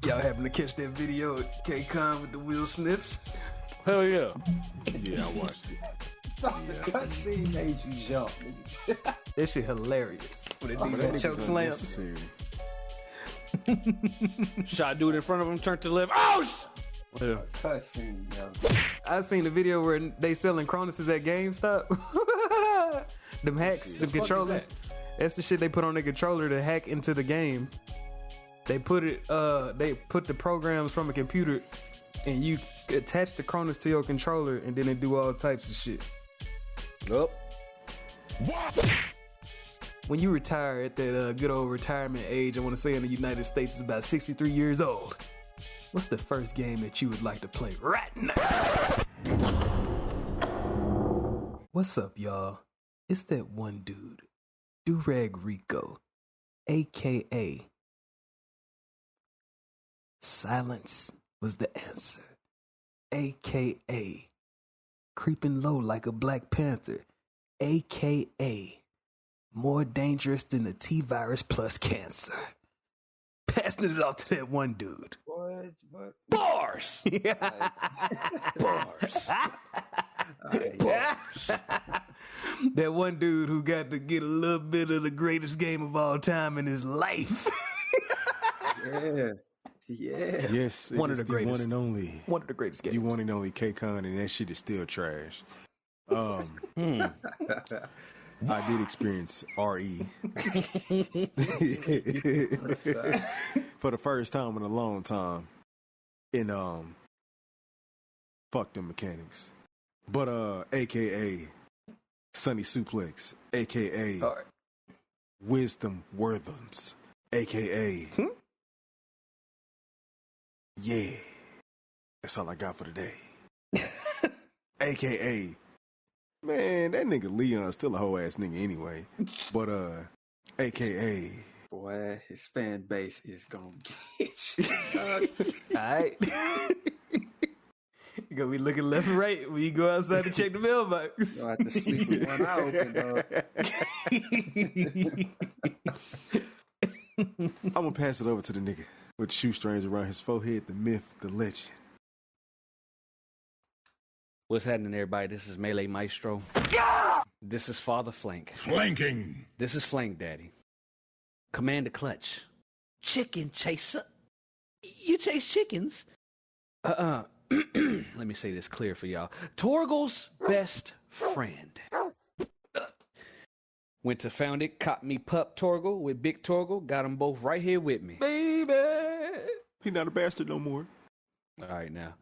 Y'all happen to catch that video of K-Con with the wheel sniffs? Hell yeah. Yeah, I watched it. The cutscene made you jump, nigga. That shit hilarious. When they do that choke slam. Shot dude in front of him, turned to the left. Oh! Yeah. Cutscene, yo. I seen the video where they selling Cronuses at GameStop. Them hacks, the controller. That's the shit they put on the controller to hack into the game. They put the programs from a computer, and you attach the Cronus to your controller, and then it do all types of shit. Nope. When you retire at that good old retirement age, I want to say in the United States, is about 63 years old. What's the first game that you would like to play right now? What's up, y'all? It's that one dude, Durag Rico, a.k.a. Silence was the answer, a.k.a. Creeping low like a Black Panther, a.k.a. more dangerous than the T-virus plus cancer. Passing it off to that one dude. What? Bars! Yeah. Bars! Bars. That one dude who got to get a little bit of the greatest game of all time in his life. Yeah. Yes, One of the greatest. One and only. One of the greatest games. The one and only K-Con, and that shit is still trash. I did experience RE for the first time in a long time. And fuck them mechanics. But AKA Sunny Suplex, AKA Wisdom Worthams, AKA yeah. That's all I got for today. AKA man, that nigga Leon's still a hoe ass nigga anyway. But AKA Boy, his fan base is gonna get you. Alright. You gonna be looking left and right when you go outside to check the mailbox. You'll have to sleep with one eye open, dog. I'm gonna pass it over to the nigga with shoestrings around his forehead, the myth, the legend. What's happening, everybody? This is Melee Maestro. This is Father Flank. Flanking. This is Flank Daddy. Commander Clutch. Chicken chaser. You chase chickens? Let me say this clear for y'all. Torgal's best friend. Went to found it, caught me pup Torgal with Big Torgal. Got them both right here with me. Baby. He not a bastard no more. All right, now.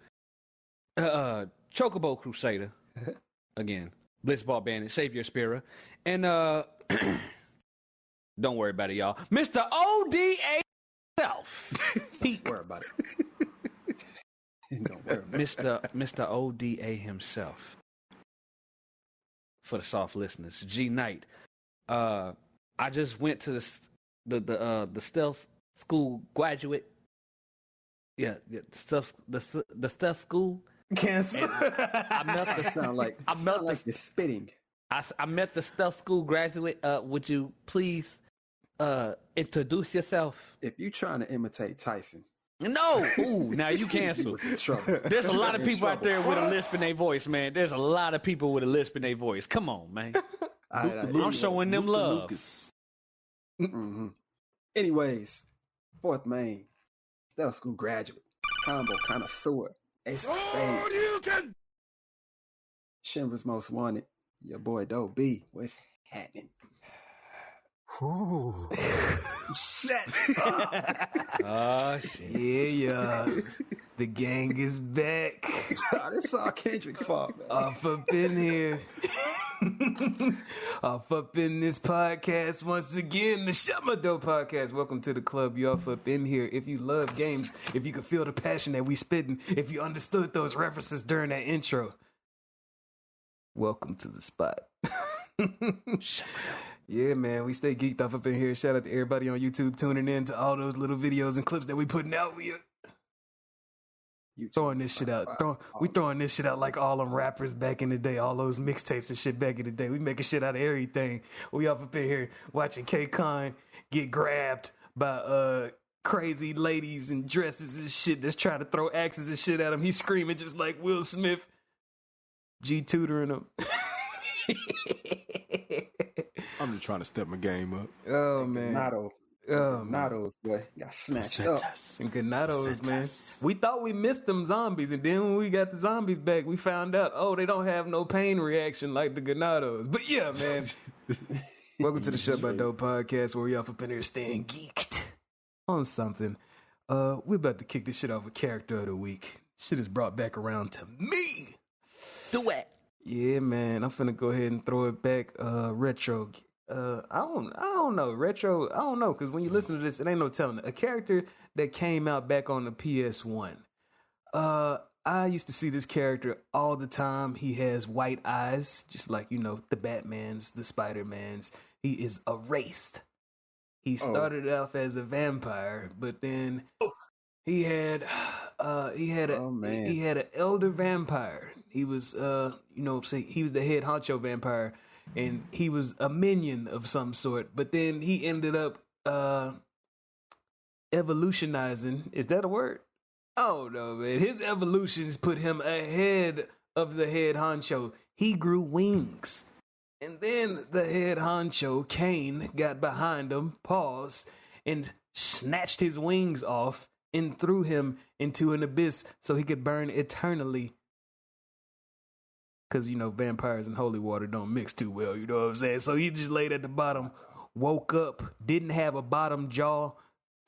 Chocobo Crusader. Again. Blitzball Bandit. Savior Spira. And, don't worry about it, y'all. Mr. ODA himself. Don't worry about it. Don't worry about Mr. ODA himself. For the soft listeners. G Knight. I just went to the stealth school graduate. Yeah, the stealth school. Cancel. I met the sound like you're spitting. I met the stealth school graduate. Would you please introduce yourself? If you trying to imitate Tyson, no. Ooh, now you cancel. There's a lot of people out there with a lisp in their voice, man. There's a lot of people with a lisp in their voice. Come on, man. I'm showing them love. Mm-hmm. Anyways, fourth main, stealth school graduate, combo connoisseur, ace of spades. Shimver's most wanted. Your boy Doe B. What's happening? Ooh. Shut Oh shit. Yeah. The gang is back. This all Kendrick's fault, man. Off up in here. Off up in this podcast once again, the Shut My Dope podcast. Welcome to the club. You off up in here. If you love games, if you can feel the passion that we spitting, if you understood those references during that intro, welcome to the spot. Shut my dope. Yeah, man, we stay geeked off up in here. Shout out to everybody on YouTube tuning in to all those little videos and clips that we putting out. We throwing this shit out. We throwing this shit out like all them rappers back in the day, all those mixtapes and shit back in the day. We making shit out of everything. We off up in here watching K-Con get grabbed by crazy ladies in dresses and shit that's trying to throw axes and shit at him. He's screaming just like Will Smith. G tutoring him. I'm just trying to step my game up. Oh man. Ganados, boy, got smashed up. And Ganados, man. We thought we missed them zombies, and then when we got the zombies back, we found out, oh, they don't have no pain reaction like the Ganados. But yeah, man. Welcome to the Shut by Dope podcast, where we up in here staying geeked on something. We're about to kick this shit off with character of the week. Shit is brought back around to me. Do it. Yeah, man. I'm finna go ahead and throw it back retro. I don't know. Retro, I don't know, because when you listen to this, it ain't no telling. A character that came out back on the PS1. I used to see this character all the time. He has white eyes, just like, you know, the Batmans, the Spider-Mans. He is a wraith. He started off as a vampire, but then he had an elder vampire. He was he was the head honcho vampire, and he was a minion of some sort. But then he ended up evolutionizing. Is that a word? Oh no, man. His evolutions put him ahead of the head honcho. He grew wings. And then the head honcho, Kane, got behind him, paused, and snatched his wings off and threw him into an abyss so he could burn eternally. Because, you know, vampires and holy water don't mix too well, you know what I'm saying? So he just laid at the bottom, woke up, didn't have a bottom jaw,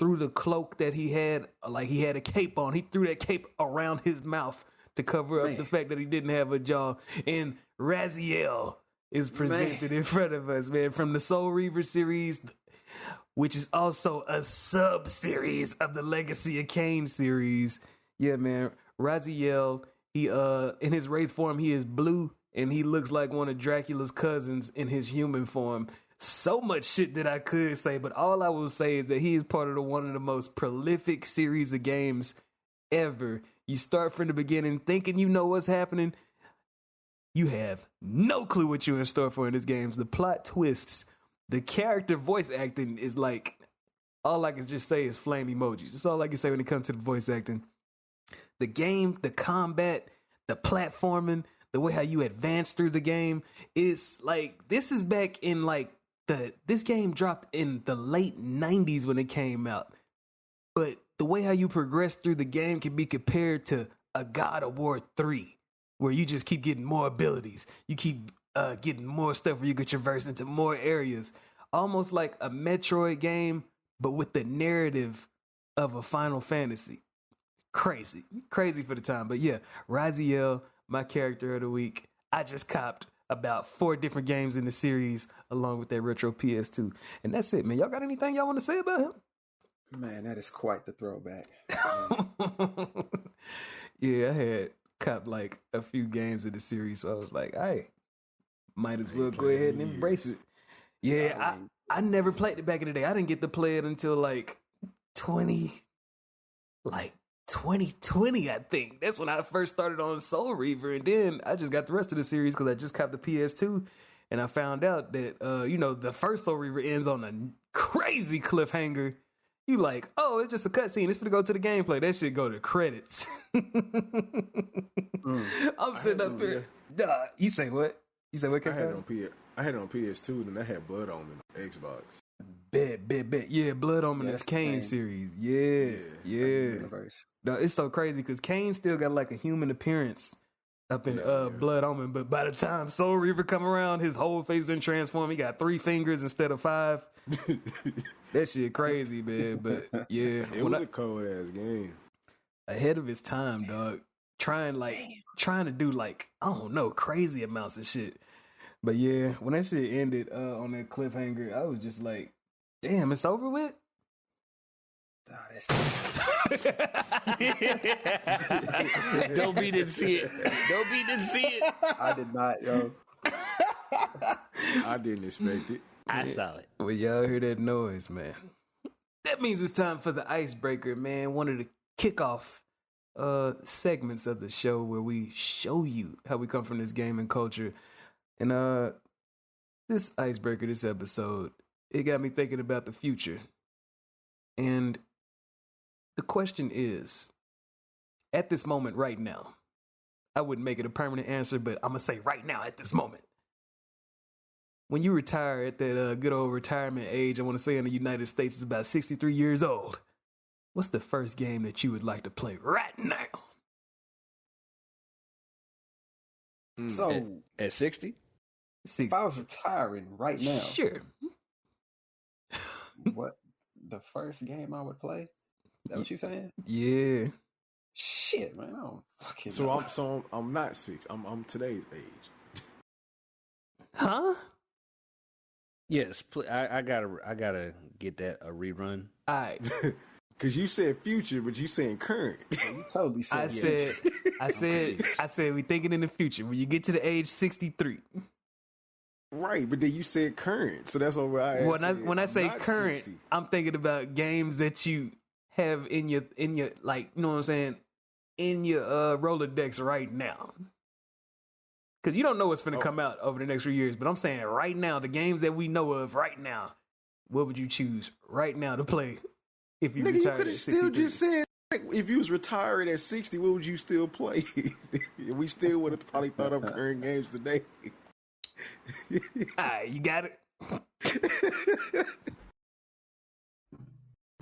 threw the cloak that he had, like he had a cape on. He threw that cape around his mouth to cover up the fact that he didn't have a jaw. And Raziel is presented in front of us, man, from the Soul Reaver series, which is also a sub-series of the Legacy of Kain series. Yeah, man, Raziel, he in his wraith form, he is blue, and he looks like one of Dracula's cousins in his human form. So much shit that I could say, but all I will say is that he is part of one of the most prolific series of games ever. You start from the beginning thinking you know what's happening. You have no clue what you're in store for in this game. The plot twists, the character voice acting is like, all I can just say is flame emojis. That's all I can say when it comes to the voice acting. The game, the combat, the platforming, the way how you advance through the game is like, this is back in like this game dropped in the late 90s when it came out. But the way how you progress through the game can be compared to a God of War 3, where you just keep getting more abilities. You keep getting more stuff where you can traverse into more areas. Almost like a Metroid game, but with the narrative of a Final Fantasy. Crazy for the time. But yeah, Raziel, my character of the week. I just copped about 4 different games in the series along with that retro PS2. And that's it, man. Y'all got anything y'all want to say about him? Man, that is quite the throwback. Yeah, I had copped like a few games in the series, so I was like, hey, might as well go ahead and embrace it. Yeah, I never played it back in the day. I didn't get to play it until like 2020, I think. That's when I first started on Soul Reaver, and then I just got the rest of the series because I just copped the PS2, and I found out that the first Soul Reaver ends on a crazy cliffhanger. You like, oh, it's just a cutscene. It's gonna go to the gameplay. That shit go to credits. I'm sitting up here. You say what? You say what? I had it on PS2, and I had Blood Omen on Xbox. Bet. Yeah, Blood Omen is Kane series. Yeah. No, it's so crazy because Kane still got like a human appearance up in Blood Omen, but by the time Soul Reaver come around, his whole face didn't transform. He got 3 fingers instead of 5. That shit crazy, man. But yeah, it was a cold ass game. Ahead of his time, dog. Trying to do like, I don't know, crazy amounts of shit. But yeah, when that shit ended on that cliffhanger, I was just like, damn, it's over with? Don't be didn't see it. I did not, yo. I didn't expect it. I saw it. Well, y'all hear that noise, man. That means it's time for the icebreaker, man. One of the kickoff segments of the show where we show you how we come from this gaming culture. And this icebreaker, this episode, it got me thinking about the future. And The question is, at this moment right now, I wouldn't make it a permanent answer, but I'm going to say right now at this moment. When you retire at that good old retirement age, I want to say in the United States, it's about 63 years old. What's the first game that you would like to play right now? So at 60? if I was retiring right now, Sure. what the first game I would play? Is that what you saying? Yeah. Shit, man, I don't fucking So know. I'm not 6. I'm today's age. Huh? Yes, I gotta get that a rerun. All right. Cause you said future, but you saying current. You totally said I said we thinking in the future. When you get to the age 63. Right, but then you said current, so that's what I asked. When I say not current, 60. I'm thinking about games that you have in your like, you know what I'm saying, in your Rolodex right now. Because you don't know what's going to come out over the next few years, but I'm saying right now, the games that we know of right now, what would you choose right now to play if you Nigga, you retired could at have still 63? just said, like, if you was retired at 60, what would you still play? We still would have probably thought of current games today. Alright, you got it.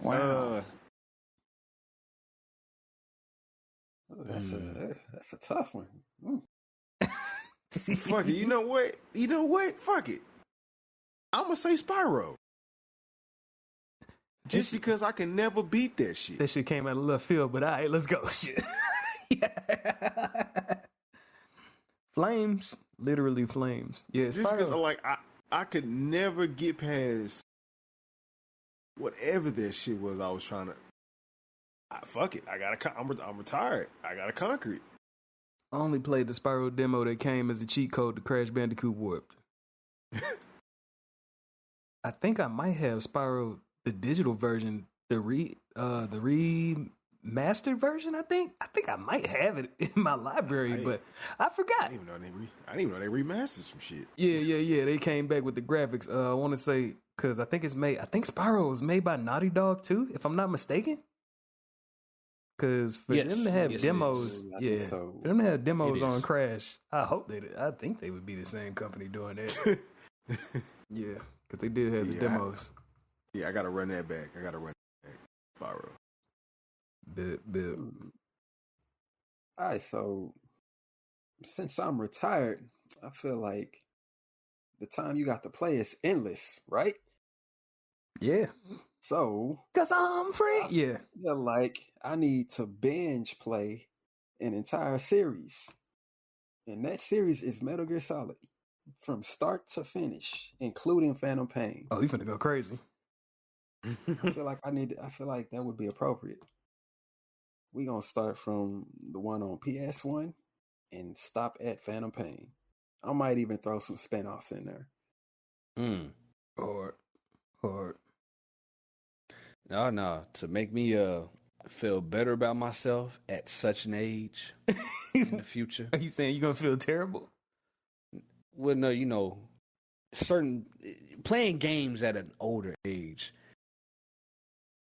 Wow. That's a tough one. Fuck it. You know what? Fuck it. I'm gonna say Spyro. Just because I can never beat that shit. That shit came out of left field, but alright, let's go. Shit. Flames. Literally flames. Yeah, Just because I could never get past whatever that shit was I was trying to. Fuck it. I'm retired. I gotta conquer it. I only played the Spyro demo that came as a cheat code to Crash Bandicoot Warped. I think I might have Spyro the digital version, the remastered version. I think I might have it in my library, but I forgot. I didn't even know they remastered some shit. Yeah. They came back with the graphics. I want to say because I think Spyro was made by Naughty Dog too, if I'm not mistaken. Because for them to have demos, for them to have demos on Crash, I think they would be the same company doing that. Yeah, because they did have the demos. I gotta run that back. Spyro. Bit. All right, so since I'm retired, I feel like the time you got to play is endless, right? Yeah. So, because I'm free. Yeah. I feel like I need to binge play an entire series. And that series is Metal Gear Solid from start to finish, including Phantom Pain. Oh, you finna go crazy. I feel like that would be appropriate. We gonna start from the one on PS1 and stop at Phantom Pain. I might even throw some spin-offs in there. Hard. No. To make me feel better about myself at such an age in the future. Are you saying you're gonna feel terrible? Well, no, certain playing games at an older age,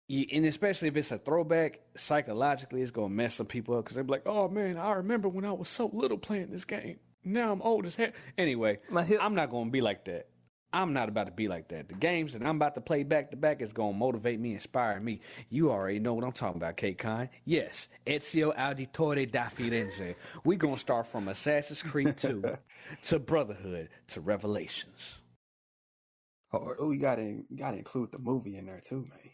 and especially if it's a throwback, psychologically, it's gonna mess some people up because they're like, "Oh man, I remember when I was so little playing this game. Now I'm old as hell." Anyway, I'm not gonna be like that. I'm not about to be like that. The games that I'm about to play back to back is going to motivate me, inspire me. You already know what I'm talking about, K-Con. Yes, Ezio Auditore da Firenze. We're going to start from Assassin's Creed 2 to Brotherhood to Revelations. Oh, you gotta include the movie in there too, man.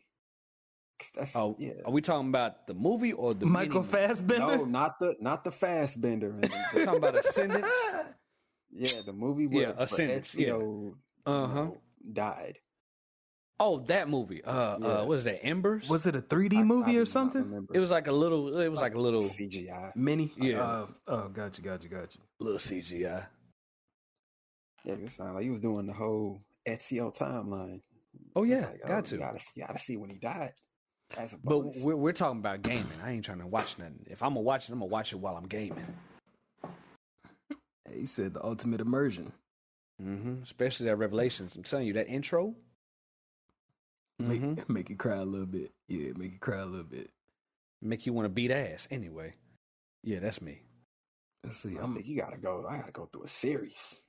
Are we talking about the movie or the Michael Fassbender? No, not the Fassbender. We're talking about Ascendance? Yeah, the movie where Ascendance. Ezio died. Oh, that movie. What is that? Embers? Was it a 3D movie or something? It was like a little CGI mini. Yeah. Got you. Little CGI. Yeah, it sounded like he was doing the whole Ezio timeline. Oh yeah, like, got to. You gotta see when he died. As a but bonus. we're talking about gaming. I ain't trying to watch nothing. If I'm gonna watch it, I'm gonna watch it while I'm gaming. He said the ultimate immersion. Especially that Revelations. I'm telling you, that intro. Make you cry a little bit. Yeah, make you cry a little bit. Make you want to beat ass. Anyway, yeah, that's me. Let's see. I think you gotta go. I gotta go through a series.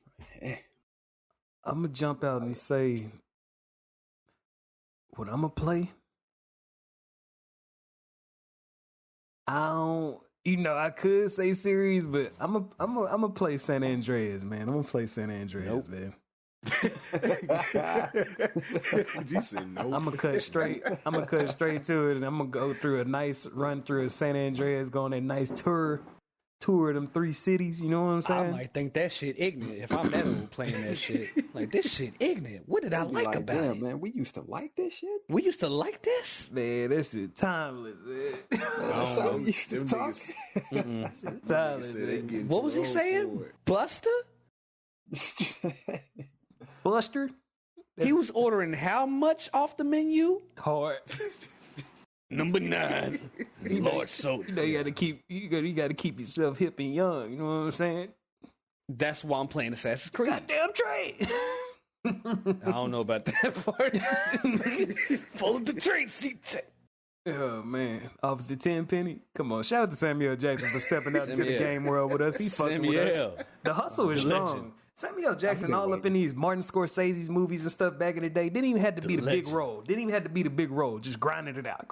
I'm gonna jump out and say what I'm gonna play. I don't. I could say series, but I'm gonna play San Andreas, man. I'm gonna play San Andreas, man. You said no. I'm gonna cut straight to it, and I'm gonna go through a nice run through of San Andreas, go on a nice tour of them 3 cities. You know what I'm saying? I might think that shit ignorant if I'm that old playing that shit. Like, this shit ignorant. What did I like about it? Man, we used to like this shit. We used to like this? Man, that shit timeless, man. That's how we used to talk. Timeless, man. What was he saying? Buster? Buster? He was ordering how much off the menu? Hard. Number 9. Lord Soda. You gotta keep yourself hip and young. You know what I'm saying? That's why I'm playing Assassin's Creed. Goddamn trade. I don't know about that part. Follow the trade seat. Oh man, Officer Tenpenny. Come on, shout out to Samuel Jackson for stepping out into the game world with us. He fucking with us. The hustle is strong. Legend. Samuel Jackson all up in these Martin Scorsese's movies and stuff back in the day. Didn't even have to be the big role. Just grinding it out.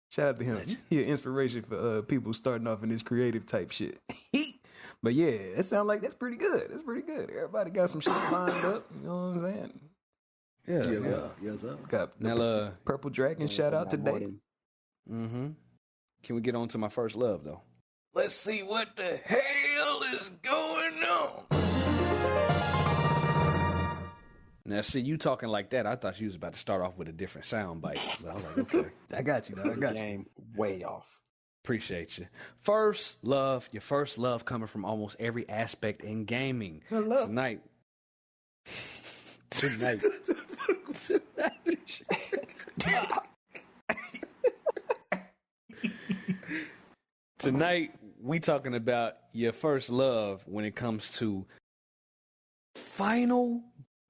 Shout out to him. He an inspiration for people starting off in this creative type shit. But yeah, that sounds like that's pretty good. Everybody got some shit lined up. You know what I'm saying? Yes, sir. Got Now, Purple Dragon. Shout out today. Can we get on to my first love though? Let's see what the hell is going on. Now, see, you talking like that, I thought you was about to start off with a different sound bite. But I was like, okay. I got you. Game way off. Appreciate you. First love, your first love coming from almost every aspect in gaming. Hello. Tonight. Tonight, we talking about your first love when it comes to final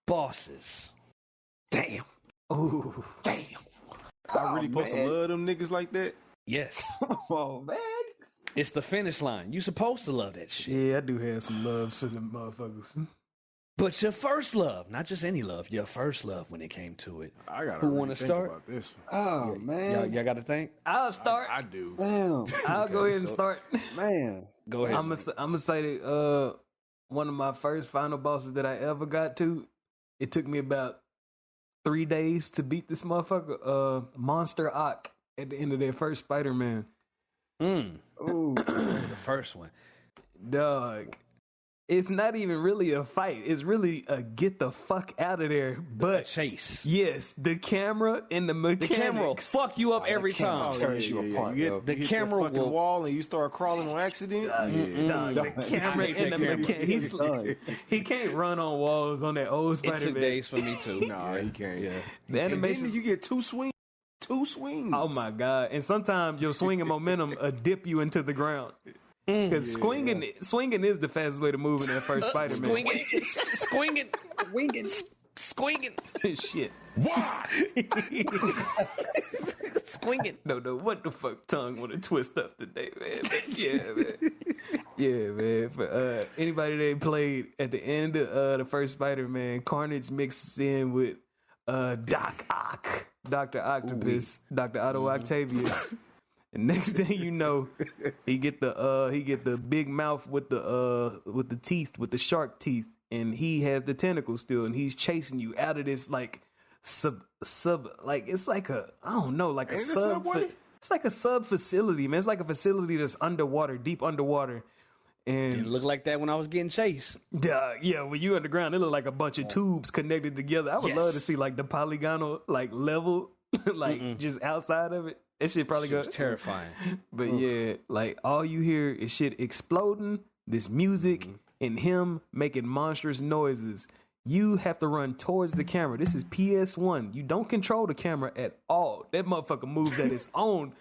bosses. Damn. Ooh. Damn. I really supposed to love them niggas like that? Yes. Oh, man. It's the finish line. You supposed to love that shit. Yeah, I do have some love for them motherfuckers. But your first love, not just any love, your first love when it came to it. I gotta Who really wanna think start? about this one. Oh, man. Y'all got to think? I'll start. I do. Damn. I'll go ahead and start. Man. Go ahead. I'm gonna say that one of my first final bosses that I ever got to, it took me about 3 days to beat this motherfucker. Monster Ock at the end of their first Spider-Man. Ooh. The first one. Dog. It's not even really a fight. It's really a get the fuck out of there. But chase. Yes, the camera and the mechanics. The camera will fuck you up every time. Tears you apart. You yo. get, The you hit camera fucking will- wall and you start crawling on accident. Dog, the camera and the mechanics. He can't run on walls on that old It Spider-Man. took days for me too. Nah, he can't. Yeah. The And animation. then you get two swings. Oh my god! And sometimes your swinging momentum dip you into the ground. Because swinging is the fastest way to move in that first Spider-Man. Squinging. Shit. Why? Squinging. No, what the fuck tongue want to twist up today, man? Yeah, man. For anybody that ain't played at the end of the first Spider-Man, Carnage mixes in with Doc Ock, Dr. Octopus, Dr. Otto Octavius. And next thing you know, he get the big mouth with the teeth, with the shark teeth, and he has the tentacles still, and he's chasing you out of this like sub like it's like a I don't know like a Ain't it sub. Subway? It's like a sub facility, man. It's like a facility that's underwater, deep underwater. And Didn't look like that when I was getting chased. yeah, when you underground, it look like a bunch of tubes connected together. I would love to see like the polygonal like level, like just outside of it. That shit probably It was goes terrifying. But yeah, like all you hear is shit exploding, this music, and him making monstrous noises. You have to run towards the camera. This is PS1. You don't control the camera at all. That motherfucker moves at its own.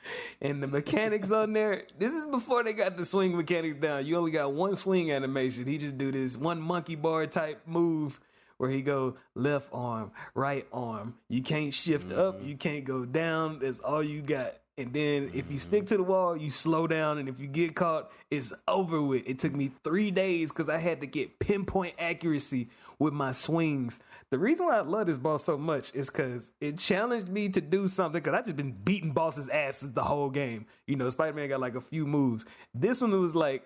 And the mechanics on there, this is before they got the swing mechanics down. You only got one swing animation. He just do this one monkey bar type move where he go left arm, right arm. You can't shift up. You can't go down. That's all you got. And then if you stick to the wall, you slow down. And if you get caught, it's over with. It took me 3 days because I had to get pinpoint accuracy with my swings. The reason why I love this boss so much is because it challenged me to do something, because I just been beating bosses' asses the whole game. You know, Spider-Man got like a few moves. This one was like,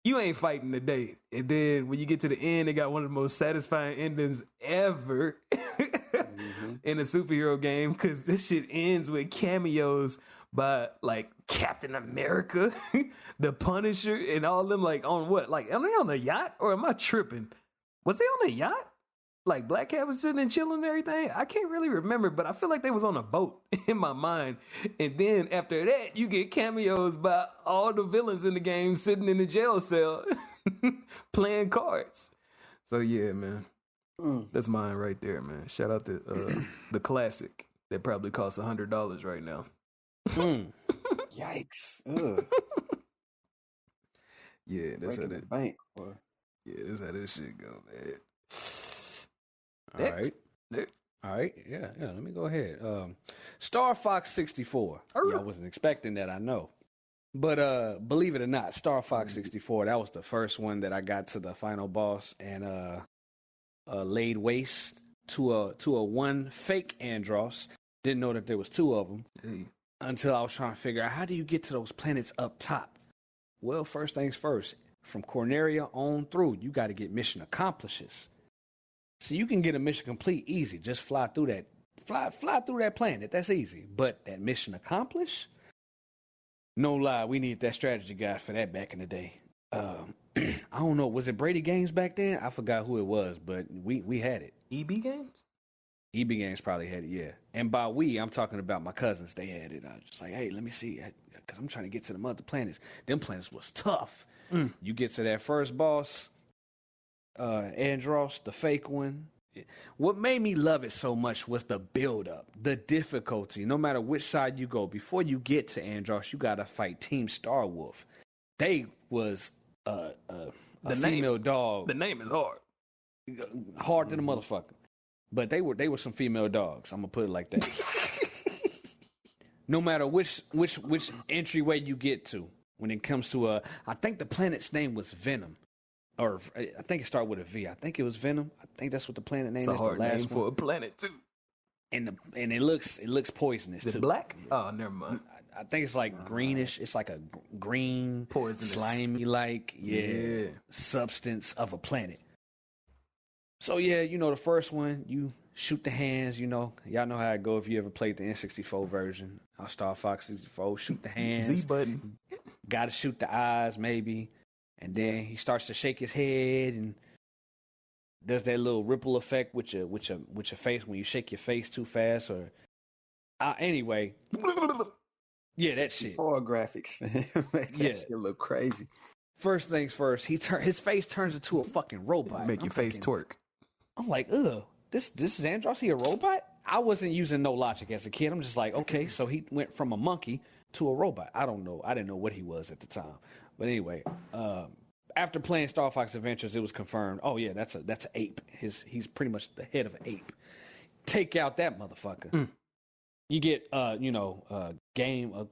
you ain't fighting today. And then when you get to the end, it got one of the most satisfying endings ever in a superhero game, because this shit ends with cameos by like Captain America, the Punisher, and all them. Like on what? Like, am I on a yacht or am I tripping? Was they on a yacht? Like Black Cat was sitting and chilling and everything? I can't really remember, but I feel like they was on a boat in my mind. And then after that, you get cameos by all the villains in the game sitting in the jail cell playing cards. So yeah, man. That's mine right there, man. Shout out to the classic that probably costs $100 right now. Yikes. Ugh. Yeah, that's how Breaking the that. bank, boy. Yeah, that's how this shit go, man. All right. Yeah. Let me go ahead. Star Fox 64. I wasn't expecting that, I know. But believe it or not, Star Fox 64, that was the first one that I got to the final boss and laid waste to a one fake Andross. Didn't know that there was 2 of them until I was trying to figure out, how do you get to those planets up top? Well, first things first, from Corneria on through, you got to get mission accomplishes. So you can get a mission complete easy. Just fly through that planet. That's easy. But that mission accomplish? No lie, we need that strategy guide for that back in the day. I don't know, was it Brady Games back then? I forgot who it was, but we had it. EB Games? EB Games probably had it, yeah. And by we, I'm talking about my cousins. They had it. I was just like, hey, let me see, because I'm trying to get to the other planets. Them planets was tough. You get to that first boss, Andross, the fake one. What made me love it so much was the build-up, the difficulty. No matter which side you go, before you get to Andross, you got to fight Team Starwolf. They was a female dog. The name is hard. Hard than a motherfucker. But they were some female dogs. I'm gonna put it like that. No matter which entryway you get to, when it comes to I think the planet's name was Venom, or I think it started with a V. I think it was Venom. I think that's what the planet name is. It's a hard the last name one. for a planet too. And it looks poisonous Is too. it black? Oh, never mind. I think it's like greenish. It's like a green, Poisonous. slimy like substance of a planet. So yeah, the first one, you shoot the hands, y'all know how it go if you ever played the N64 version. Star Fox 64, shoot the hands. Z button. Gotta shoot the eyes maybe. And then he starts to shake his head and there's that little ripple effect with your face when you shake your face too fast or anyway. Yeah, that shit. Poor graphics, man. Make that shit look crazy. First things first, his face turns into a fucking robot. Make your face twerk. I'm like, ugh, this is Andross, he a robot? I wasn't using no logic as a kid. I'm just like, okay, so he went from a monkey to a robot. I don't know. I didn't know what he was at the time. But anyway, after playing Star Fox Adventures, it was confirmed. Oh yeah, that's an ape. He's pretty much the head of an ape. Take out that motherfucker. You get game.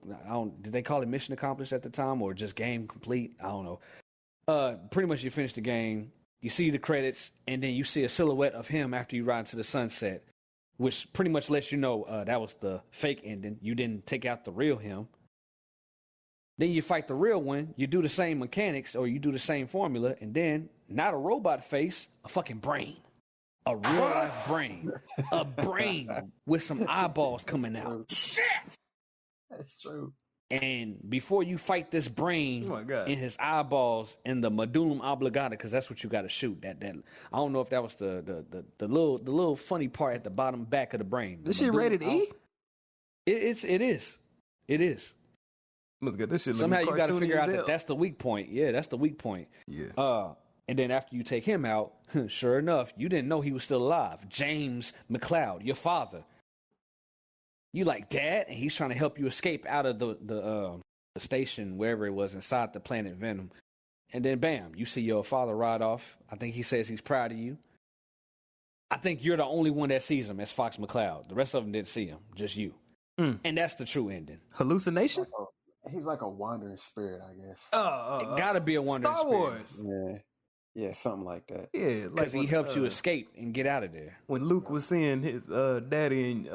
Did they call it mission accomplished at the time or just game complete? I don't know. Pretty much you finish the game. You see the credits, and then you see a silhouette of him after you ride into the sunset, which pretty much lets you know that was the fake ending. You didn't take out the real him. Then you fight the real one. You do the same mechanics, or you do the same formula, and then not a robot face, a fucking brain. A real life brain. A brain with some eyeballs coming out. Shit! That's true. And before you fight this brain in his eyeballs and the medullum oblongata, because that's what you got to shoot. That I don't know if that was the little funny part at the bottom back of the brain. This shit rated E? It is. This shit somehow you got to figure out that's the weak point. Yeah, that's the weak point. Yeah. And then after you take him out, sure enough, you didn't know he was still alive. James McLeod, your father. You like, Dad? And he's trying to help you escape out of the station, wherever it was, inside the planet Venom. And then, bam, you see your father ride off. I think he says he's proud of you. I think you're the only one that sees him as Fox McCloud. The rest of them didn't see him, just you. And that's the true ending. Hallucination? He's like a wandering spirit, I guess. It gotta be a wondering Star spirit. Wars. Yeah, something like that. Yeah, like Because he helped you escape and get out of there. when Luke was seeing his daddy and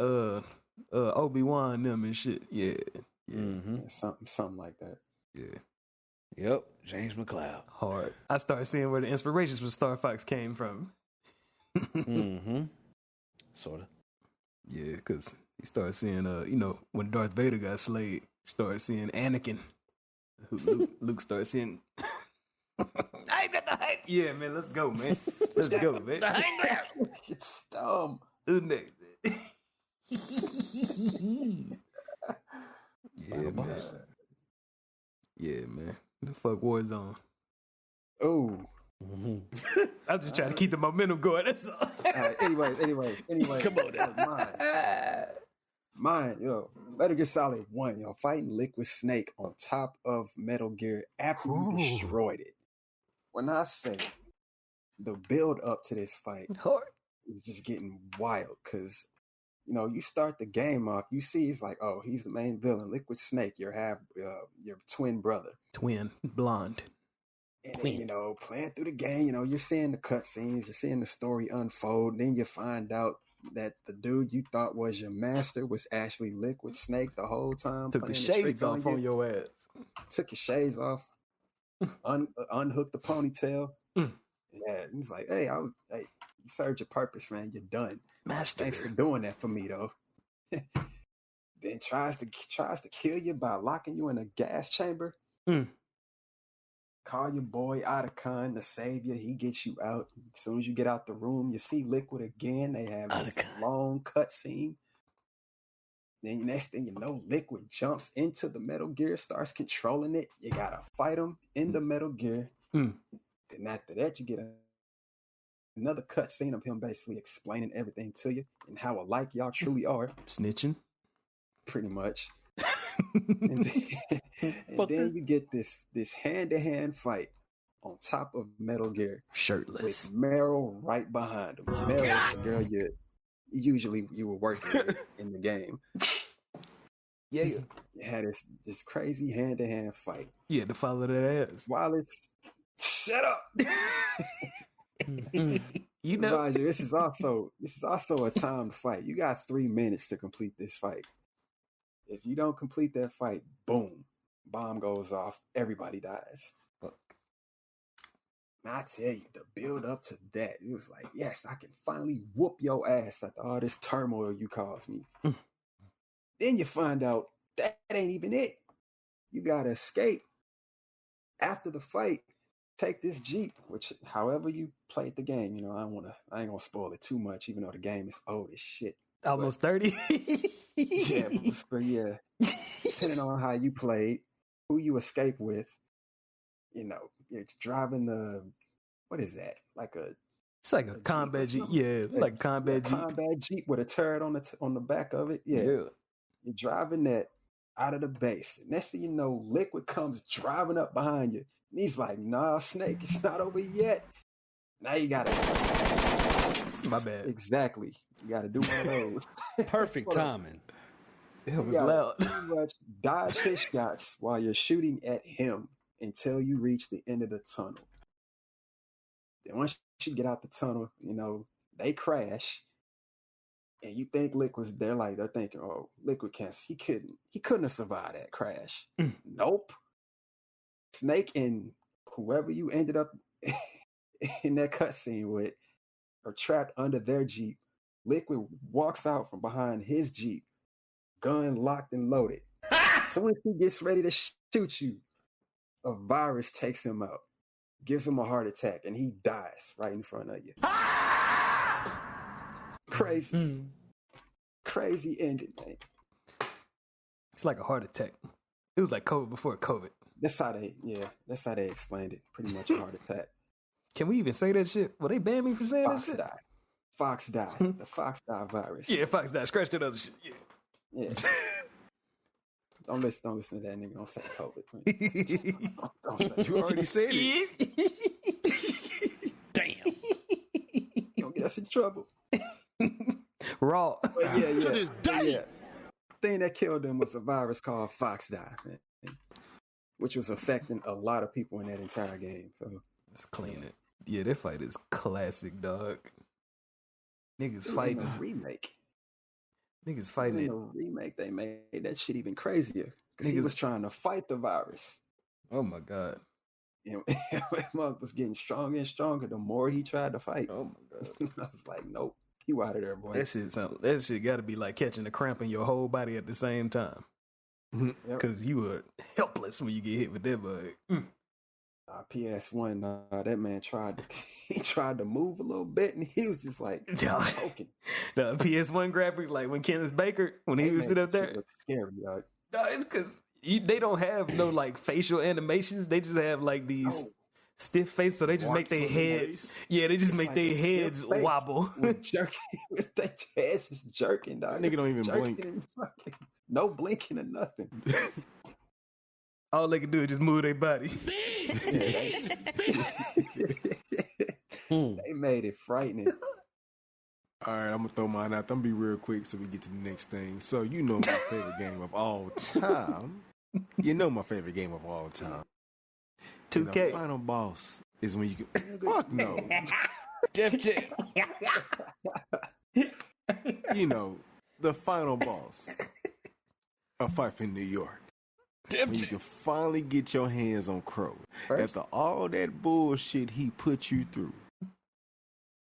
Obi-Wan and them and shit. Yeah. Something like that. Yeah. Yep, James McLeod. Hard. I started seeing where the inspirations for Star Fox came from. Sort of. Yeah, because he started seeing, when Darth Vader got slayed, started seeing Anakin. Luke started seeing. I ain't got the hype. Yeah, man, let's go, man. Let's go, man. It's dumb. Who's next? Yeah, man. Yeah, man. The fuck Warzone. Oh. I'm just trying to keep the momentum going. That's all. Anyways. Come on now. Mine, Metal Gear Solid 1, fighting Liquid Snake on top of Metal Gear after you destroyed it. When I say the build up to this fight is just getting wild, because you start the game off, you see it's like, oh, he's the main villain, Liquid Snake, your twin brother. Twin, blonde. And then, playing through the game, you're seeing the cutscenes, you're seeing the story unfold. Then you find out that the dude you thought was your master was actually Liquid Snake the whole time. Took the shades off on your ass. Took your shades off. Unhooked the ponytail. Yeah, he's like, hey, you served your purpose, man. You're done. Master. Thanks for doing that for me, though. Then tries to kill you by locking you in a gas chamber. Call your boy Otacon to save you. He gets you out. As soon as you get out the room, you see Liquid again. They have this long cutscene. Then next thing you know, Liquid jumps into the Metal Gear, starts controlling it. You gotta fight him in the Metal Gear. Then after that, you get another cutscene of him basically explaining everything to you and how alike y'all truly are. Snitching. Pretty much. And then you get this hand-to-hand fight on top of Metal Gear, shirtless, with Meryl right behind him. Meryl's the girl you were working with in the game. Yeah, you had this crazy hand-to-hand fight. You had to follow that ass. Wallace, shut up. Roger, this is also a timed fight. You got 3 minutes to complete this fight. If you don't complete that fight, boom, bomb goes off, everybody dies. Fuck. And I tell you, the build up to that, it was like, yes, I can finally whoop your ass after all this turmoil you caused me. Then you find out that ain't even it. You gotta escape. After the fight, take this Jeep, which however you played the game, I ain't gonna spoil it too much, even though the game is old as shit. Almost 30. but yeah, depending on how you played, who you escape with, you're driving what is that? It's like a combat Jeep. Yeah, like combat Jeep. Combat Jeep with a turret on the back of it. Yeah. You're driving that out of the base. Next thing you know, Liquid comes driving up behind you. And he's like, nah, Snake, it's not over yet. Now you gotta. My bad. Exactly. You gotta do one of those. Perfect timing. It was loud. Pretty much dodge his shots while you're shooting at him until you reach the end of the tunnel. Then once you get out the tunnel, they crash. And you think Liquid's there, they're thinking, oh, Liquid can't. He couldn't have survived that crash. Nope. Snake and whoever you ended up in that cutscene with are trapped under their Jeep. Liquid walks out from behind his Jeep, gun locked and loaded. So when he gets ready to shoot you, a virus takes him out, gives him a heart attack, and he dies right in front of you. Crazy. Crazy ending, man. It's like a heart attack. It was like COVID before COVID. That's how they explained it. Pretty much a heart attack. Can we even say that shit? Will they ban me for saying that shit? Fox died. The Fox die virus. Yeah, Fox died. Scratch that other shit. Yeah. Don't listen to that nigga. Don't say COVID. Don't say, you already said it. Damn. Don't get us in trouble. Raw. To this day. thing that killed him was a virus called Fox Die, man, which was affecting a lot of people in that entire game. So let's clean it. Yeah, that fight is classic, dog. Niggas in fighting. the remake. Niggas fighting In it. the remake, they made that shit even crazier because he Niggas- was trying to fight the virus. Oh my god. And Mug was getting stronger and stronger the more he tried to fight. Oh my god. I was like, nope, you out of there, boy. That shit got to be like catching a cramp in your whole body at the same time. Yep. Because you are helpless when you get hit with that bug. PS1, that man tried to move a little bit, and he was just like choking. The PS1 graphics, like when Kenneth Baker, when he would sit up there. Looked scary, dog. No, it's because they don't have no like facial animations. They just have like these stiff faces, so they just make their heads. Yeah, they just make their heads wobble. With their heads just jerking, dog. That nigga don't even blink. No blinking or nothing. All they can do is just move their body. They made it frightening. All right, I'm gonna throw mine out. I'm gonna be real quick so we get to the next thing. So you know my favorite game of all time. You know my favorite game of all time. 2K. The final boss is when you can. Fuck no. You know, the final boss of Fife in New York. When you can finally get your hands on Crow. After all that bullshit he put you through.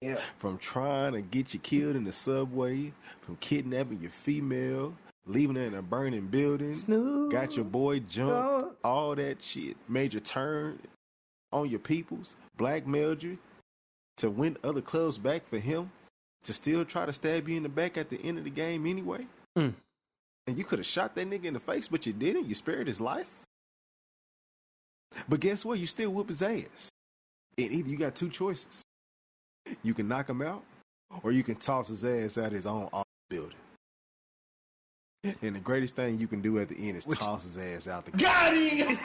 Yeah. From trying to get you killed in the subway, from kidnapping your female, leaving her in a burning building, got your boy jumped, all that shit. Made you turn on your peoples, blackmailed you to win other clubs back for him, to still try to stab you in the back at the end of the game anyway. And you could have shot that nigga in the face, but you didn't. You spared his life. But guess what? You still whoop his ass. And either you got two choices. You can knock him out, or you can toss his ass out his own building. And the greatest thing you can do at the end is toss his ass out the Got him!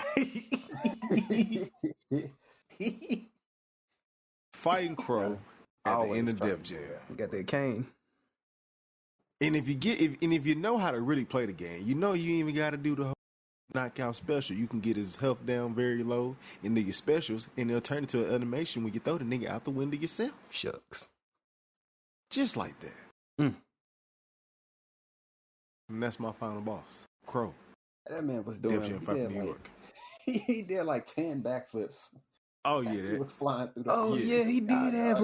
Fighting Crow at the end of Def Jam. You got that cane. And if you know how to really play the game, you know you even got to do the whole knockout special. You can get his health down very low and then your specials, and they'll turn into an animation when you throw the nigga out the window yourself. Shucks. Just like that. And that's my final boss, Crow. That man was Def doing Jam Fife in New York. He did like 10 backflips. Oh He yeah. was flying through the Oh yeah, he did have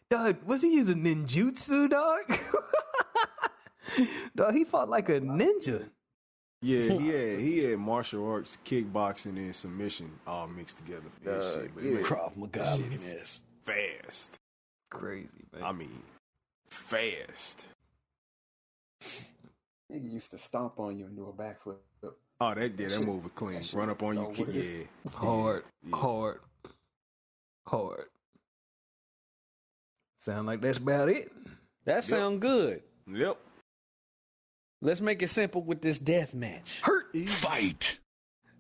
dog, was he using ninjutsu, dog? Dog, he fought like a ninja. Yeah, he had martial arts, kickboxing, and submission all mixed together for that shit. But man, Krav Maga is fast. Crazy, man. I mean, fast. Nigga used to stomp on you and do a backflip. Oh, that move was clean. Run up on you, yeah. Hard. Sound like that's about it. That sound good. Yep. Let's make it simple with this death match. Fight.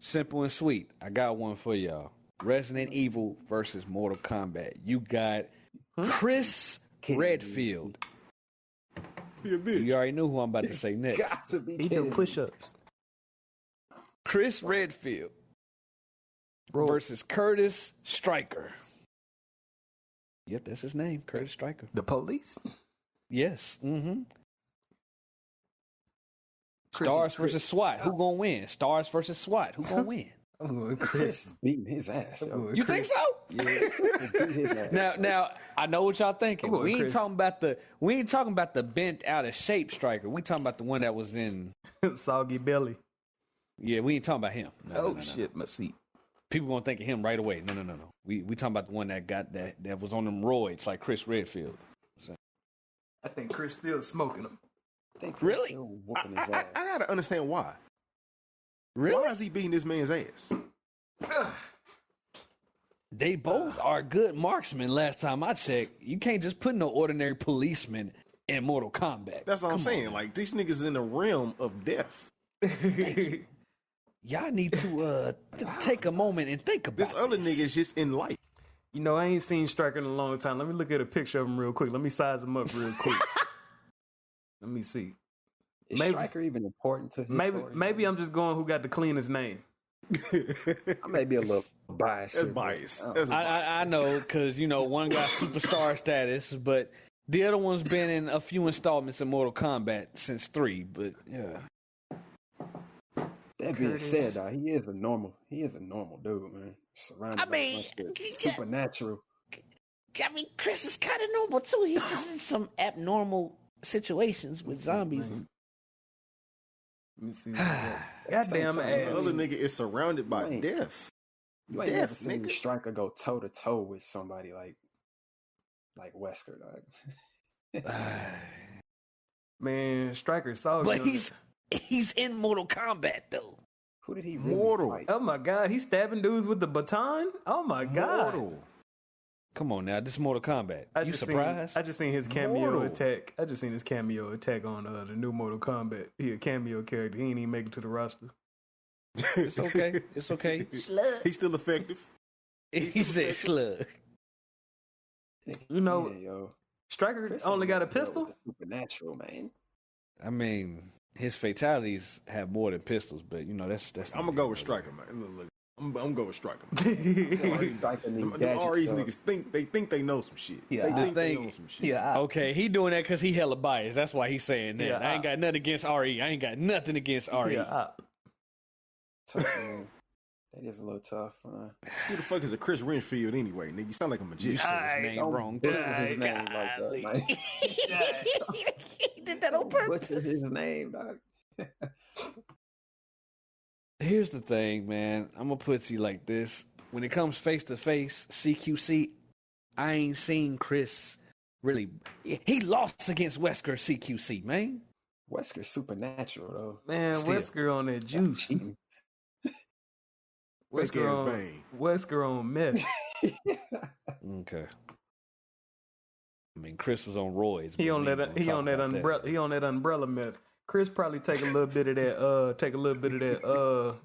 Simple and sweet. I got one for y'all. Resident Evil versus Mortal Kombat. You got Chris Redfield. Be a bitch. You already knew who I'm about to say next. Got to be He kidding do me. push-ups. Chris Redfield versus Curtis Stryker. Yep, that's his name, Curtis Stryker. The police? Yes. Stars versus SWAT. Who gonna win? Stars versus SWAT. Who gonna win? I'm going Chris is beating his ass. Yo. You think so? Yeah, he beat his ass. Now I know what y'all thinking. I'm going We ain't Chris. talking about the bent out of shape Stryker. We talking about the one that was in. Soggy belly. Yeah, we ain't talking about him. No. Shit, my seat. People gonna think of him right away. No. We talking about the one that got that was on them roids like Chris Redfield. I think Chris still smoking them. I think Really? still whooping his I ass. gotta understand why. Really? Why is he beating this man's ass? They both are good marksmen. Last time I checked, you can't just put no ordinary policeman in Mortal Kombat. That's all I'm saying. Like, these niggas in the realm of death. Y'all need to take a moment and think about This other nigga is just in life. You know, I ain't seen Stryker in a long time. Let me look at a picture of him real quick. Let me size him up real quick. Let me see. Is Maybe- Striker even important to his story? Maybe I'm just going who got the cleanest name. I may be a little biased. That's here, but bias. I don't That's know. I know because one got superstar status, but the other one's been in a few installments in Mortal Kombat since 3. But yeah, That being Curtis. said, dog, he is a normal dude, man. Surrounded by a bunch of supernatural. Chris is kind of normal too. He's just in some abnormal situations with zombies. Let me see. Goddamn Goddamn The ass. other nigga is surrounded by Right. death. You ain't Death, never seen nigga. Striker go toe to toe with somebody like Wesker, dog. Man, Striker saw But he's in Mortal Kombat though. Who did he really Mortal. fight? Oh my god, he's stabbing dudes with the baton? Oh my god. Mortal. Come on now, this is Mortal Kombat. You surprised? I just seen his cameo Mortal. attack. I just seen his cameo attack on the new Mortal Kombat. He a cameo character. He ain't even make it to the roster. It's okay. It's okay. He's still effective. He said slug. You know, Yeah, yo. Striker Chris only ain't got a gonna deal pistol. with the supernatural, man. I mean, his fatalities have more than pistols, but that's. I'm gonna go with Striker, man. Look. I'm gonna go with Striker. Striker need Them gadgets, REs though. niggas think they know some shit. Yeah, they I think they think- know some shit. Yeah, Okay, he doing that because he hella biased. That's why he's saying that. Yeah, I ain't got nothing against RE. I ain't got nothing against RE. Tough, man. That is a little tough. Who the fuck is a Chris Renfield anyway, nigga? You sound like a You magician. said his name Don't wrong. butcher his name like that, Golly. man. He did that on purpose. Butcher his name, dog. Here's the thing, man. I'm gonna put it like this: when it comes face to face, CQC, I ain't seen Chris really. He lost against Wesker CQC, man. Wesker's supernatural, though. Man, Still. Wesker on that juice. Cheating. Fake Wesker ass on Bane. Wesker on meth. Okay. I mean, Chris was on roids. He but on we ain't that. gonna He talk on that about umbrella. He on that umbrella meth. Chris probably take a little bit of that. Take a little bit of that.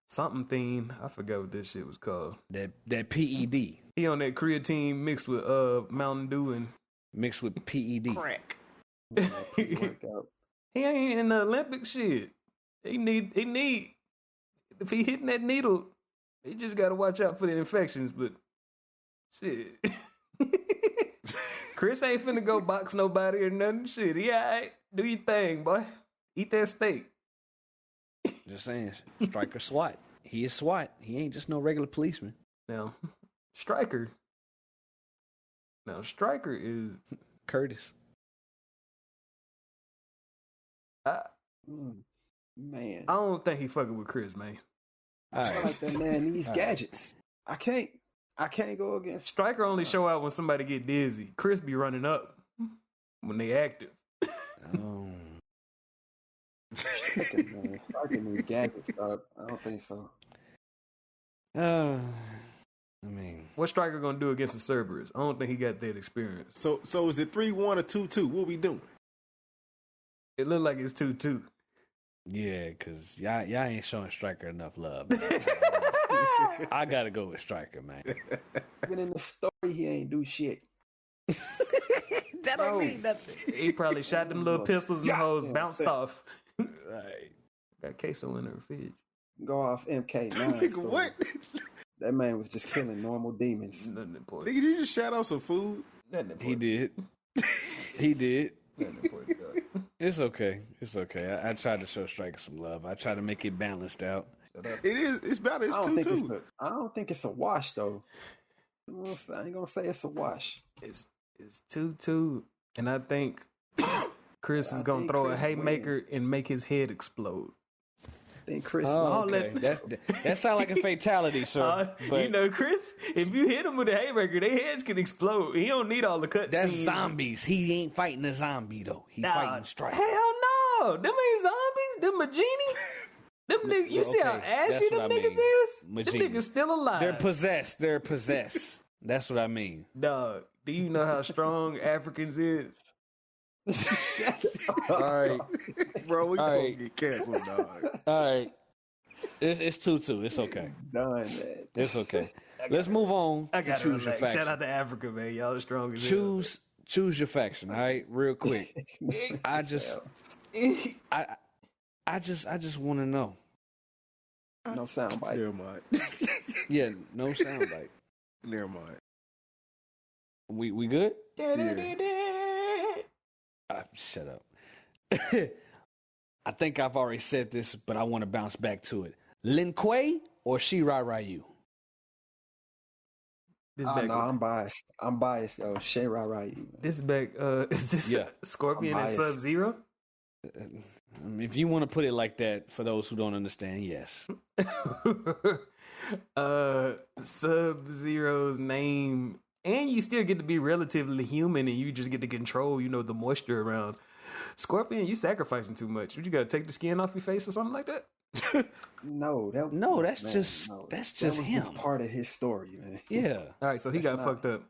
Something thing. I forgot what this shit was called. That PED He on that creatine mixed with Mountain Dew and mixed with PED. Crack. Workout. he ain't in the Olympic shit. He need if he hitting that needle, he just gotta watch out for the infections. But shit, Chris ain't finna go box nobody or nothing. Shit, he alright. Do your thing, boy. Eat that steak. Just saying, Striker SWAT. He is SWAT. He ain't just no regular policeman. Now, Striker. Now, Striker is. Curtis. Man. I don't think he fucking with Chris, man. All I feel right. like that man needs All right. gadgets. I can't go against Striker only show out when somebody get dizzy. Chris be running up when they active. Striker, man. Striker needs gadgets, dog. I don't think so. I mean, What Striker gonna do against the Cerberus? I don't think he got that experience. So is it 3-1 or 2-2? What we doing? It look like it's 2-2. yeah, because y'all ain't showing Striker enough love. Man. I gotta go with Striker, man. Even in the story, he ain't do shit. That don't mean nothing. He probably shot them little pistols and the hose Goddamn bounced thing. off. Right. Got queso in her fridge. Go off MK9. Nigga, story. what? That man was just killing normal demons. Nothing important. Nigga, you just shout out some food. Nothing important. He did. He did. Nothing important, dog. It's okay. It's okay. I tried to show Striker some love. I tried to make it balanced out. It is. It's about. It's I don't think 2-2. I don't think it's a wash though. I ain't gonna say it's a wash. It's 2-2, and I think Chris I is gonna think throw a Chris haymaker wins. and make his head explode. I think Chris. Oh, all okay. that- That sounds like a fatality, sir. But you know, Chris, if you hit him with a haymaker, their heads can explode. He don't need all the cut that's scenes. zombies. He ain't fighting a zombie though. He Nah, fighting Striker. Hell no, them ain't zombies. Them a genie. Them niggas. You see how Okay, ashy that's them what I niggas mean. is? Them Majini. niggas still alive. They're possessed. They're possessed. That's what I mean. Dog, do you know how strong Africans is? All right. Bro, we All gonna right. get canceled, dog. All right. It's 2-2. It's okay. Done, man. It's okay. Let's move on I to got choose your faction. Shout out to Africa, man. Y'all the strongest. Choose your faction. All right, real quick. I just I just want to know. No soundbite. Never mind. Yeah, no soundbite. Never mind. We good? Yeah. Shut up. I think I've already said this, but I want to bounce back to it. Lin Kuei or Shirai Ryu? This Oh, back. no, I'm biased. Yo, Shirai Ryu. This back. Is this Scorpion and biased. Sub-Zero? If you want to put it like that, for those who don't understand, yes. Sub-Zero's name, and you still get to be relatively human, and you just get to control, the moisture around. Scorpion, you sacrificing too much. Would you gotta take the skin off your face or something like that? That's just him. Just part of his story, man. Yeah. All right, so he got fucked up.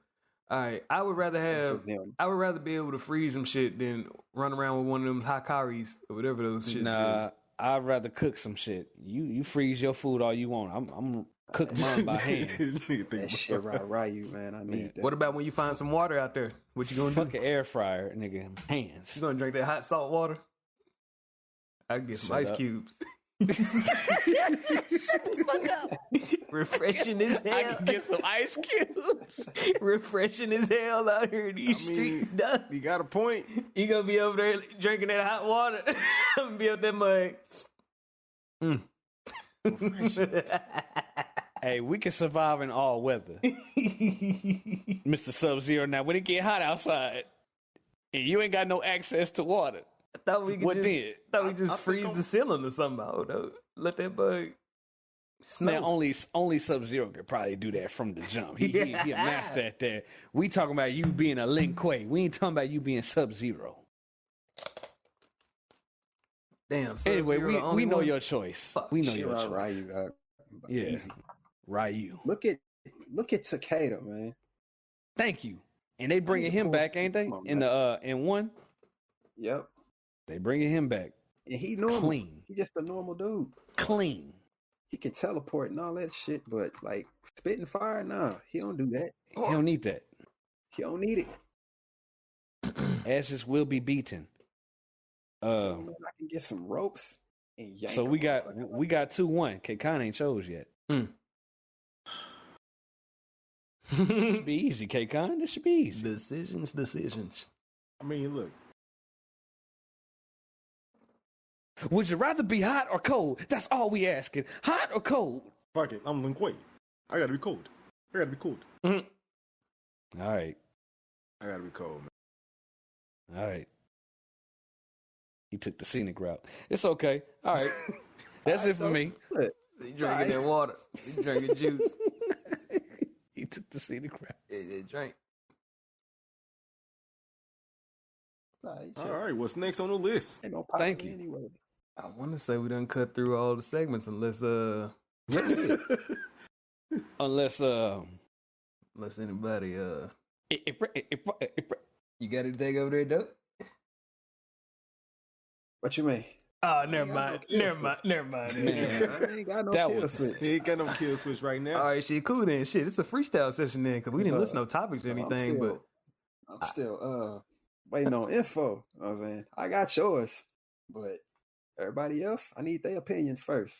All right, I would rather be able to freeze some shit than run around with one of them Hakaris or whatever those shit is. I'd rather cook some shit. You freeze your food all you want. I'm cook mine by hand. That shit Ryu, man. I need that. What about when you find some water out there? What you gonna do? Fuck an air fryer, nigga. Hands. You gonna drink that hot salt water? I can get some ice cubes. Shut the fuck up. Refreshing as hell. I can get some ice cubes. Refreshing as hell out here in these streets, dog. You got a point. You gonna be over there drinking that hot water. I'm gonna be up there mug. Hey, we can survive in all weather. Mr. Sub-Zero, now when it get hot outside and you ain't got no access to water, I thought we could just freeze the ceiling or somehow, though. Let that bug snow. Man, only Sub-Zero could probably do that from the jump. He a master at that. We talking about you being a Lin Kuei. We ain't talking about you being Sub-Zero. Damn. Anyway, we know your choice. We know your choice. Ryu, yeah, easy. Ryu. Look at Takeda, man. Thank you. And they bringing him back, ain't they? In one. Yep. They bringing him back. And he normal. Clean. He just a normal dude. Clean. He can teleport and all that shit, but like spitting fire, nah, he don't do that. He don't need that. He don't need it. Asses will be beaten. So, man, I can get some ropes and yank. So we got 2-1. K-Con ain't chose yet. This should be easy, K-Con. This should be easy. Decisions. I mean, look. Would you rather be hot or cold? That's all we asking. Hot or cold? Fuck it. I'm Lin Kuei. I gotta be cold. All right. I gotta be cold, man. All right. He took the scenic route. It's okay. All right. That's it for me. He drinking that water. He drinking juice. He took the scenic route. He drank. All right. What's next on the list? Thank you. Anyway. I want to say we done cut through all the segments unless anybody you got anything over there, dope? What you mean? Oh, never mind. Man, I ain't got no kill switch. He ain't got no kill switch right now. All right, shit, cool then. Shit, it's a freestyle session then because we didn't list no topics or anything. I'm still waiting on info. You know what I'm saying? I got yours, but everybody else, I need their opinions first.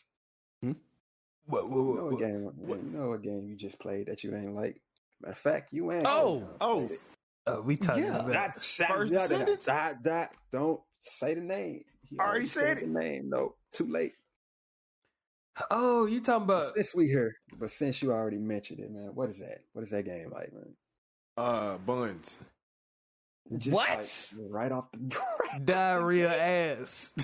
What? You know what game you just played that you ain't like? Matter of fact, you ain't. We talking about First Descendants? Don't say the name. He already said the name. No, too late. Oh, you talking about Since you already mentioned it, man, what is that? What is that game like, man? Buns. Just what? Like, right off the diarrhea ass.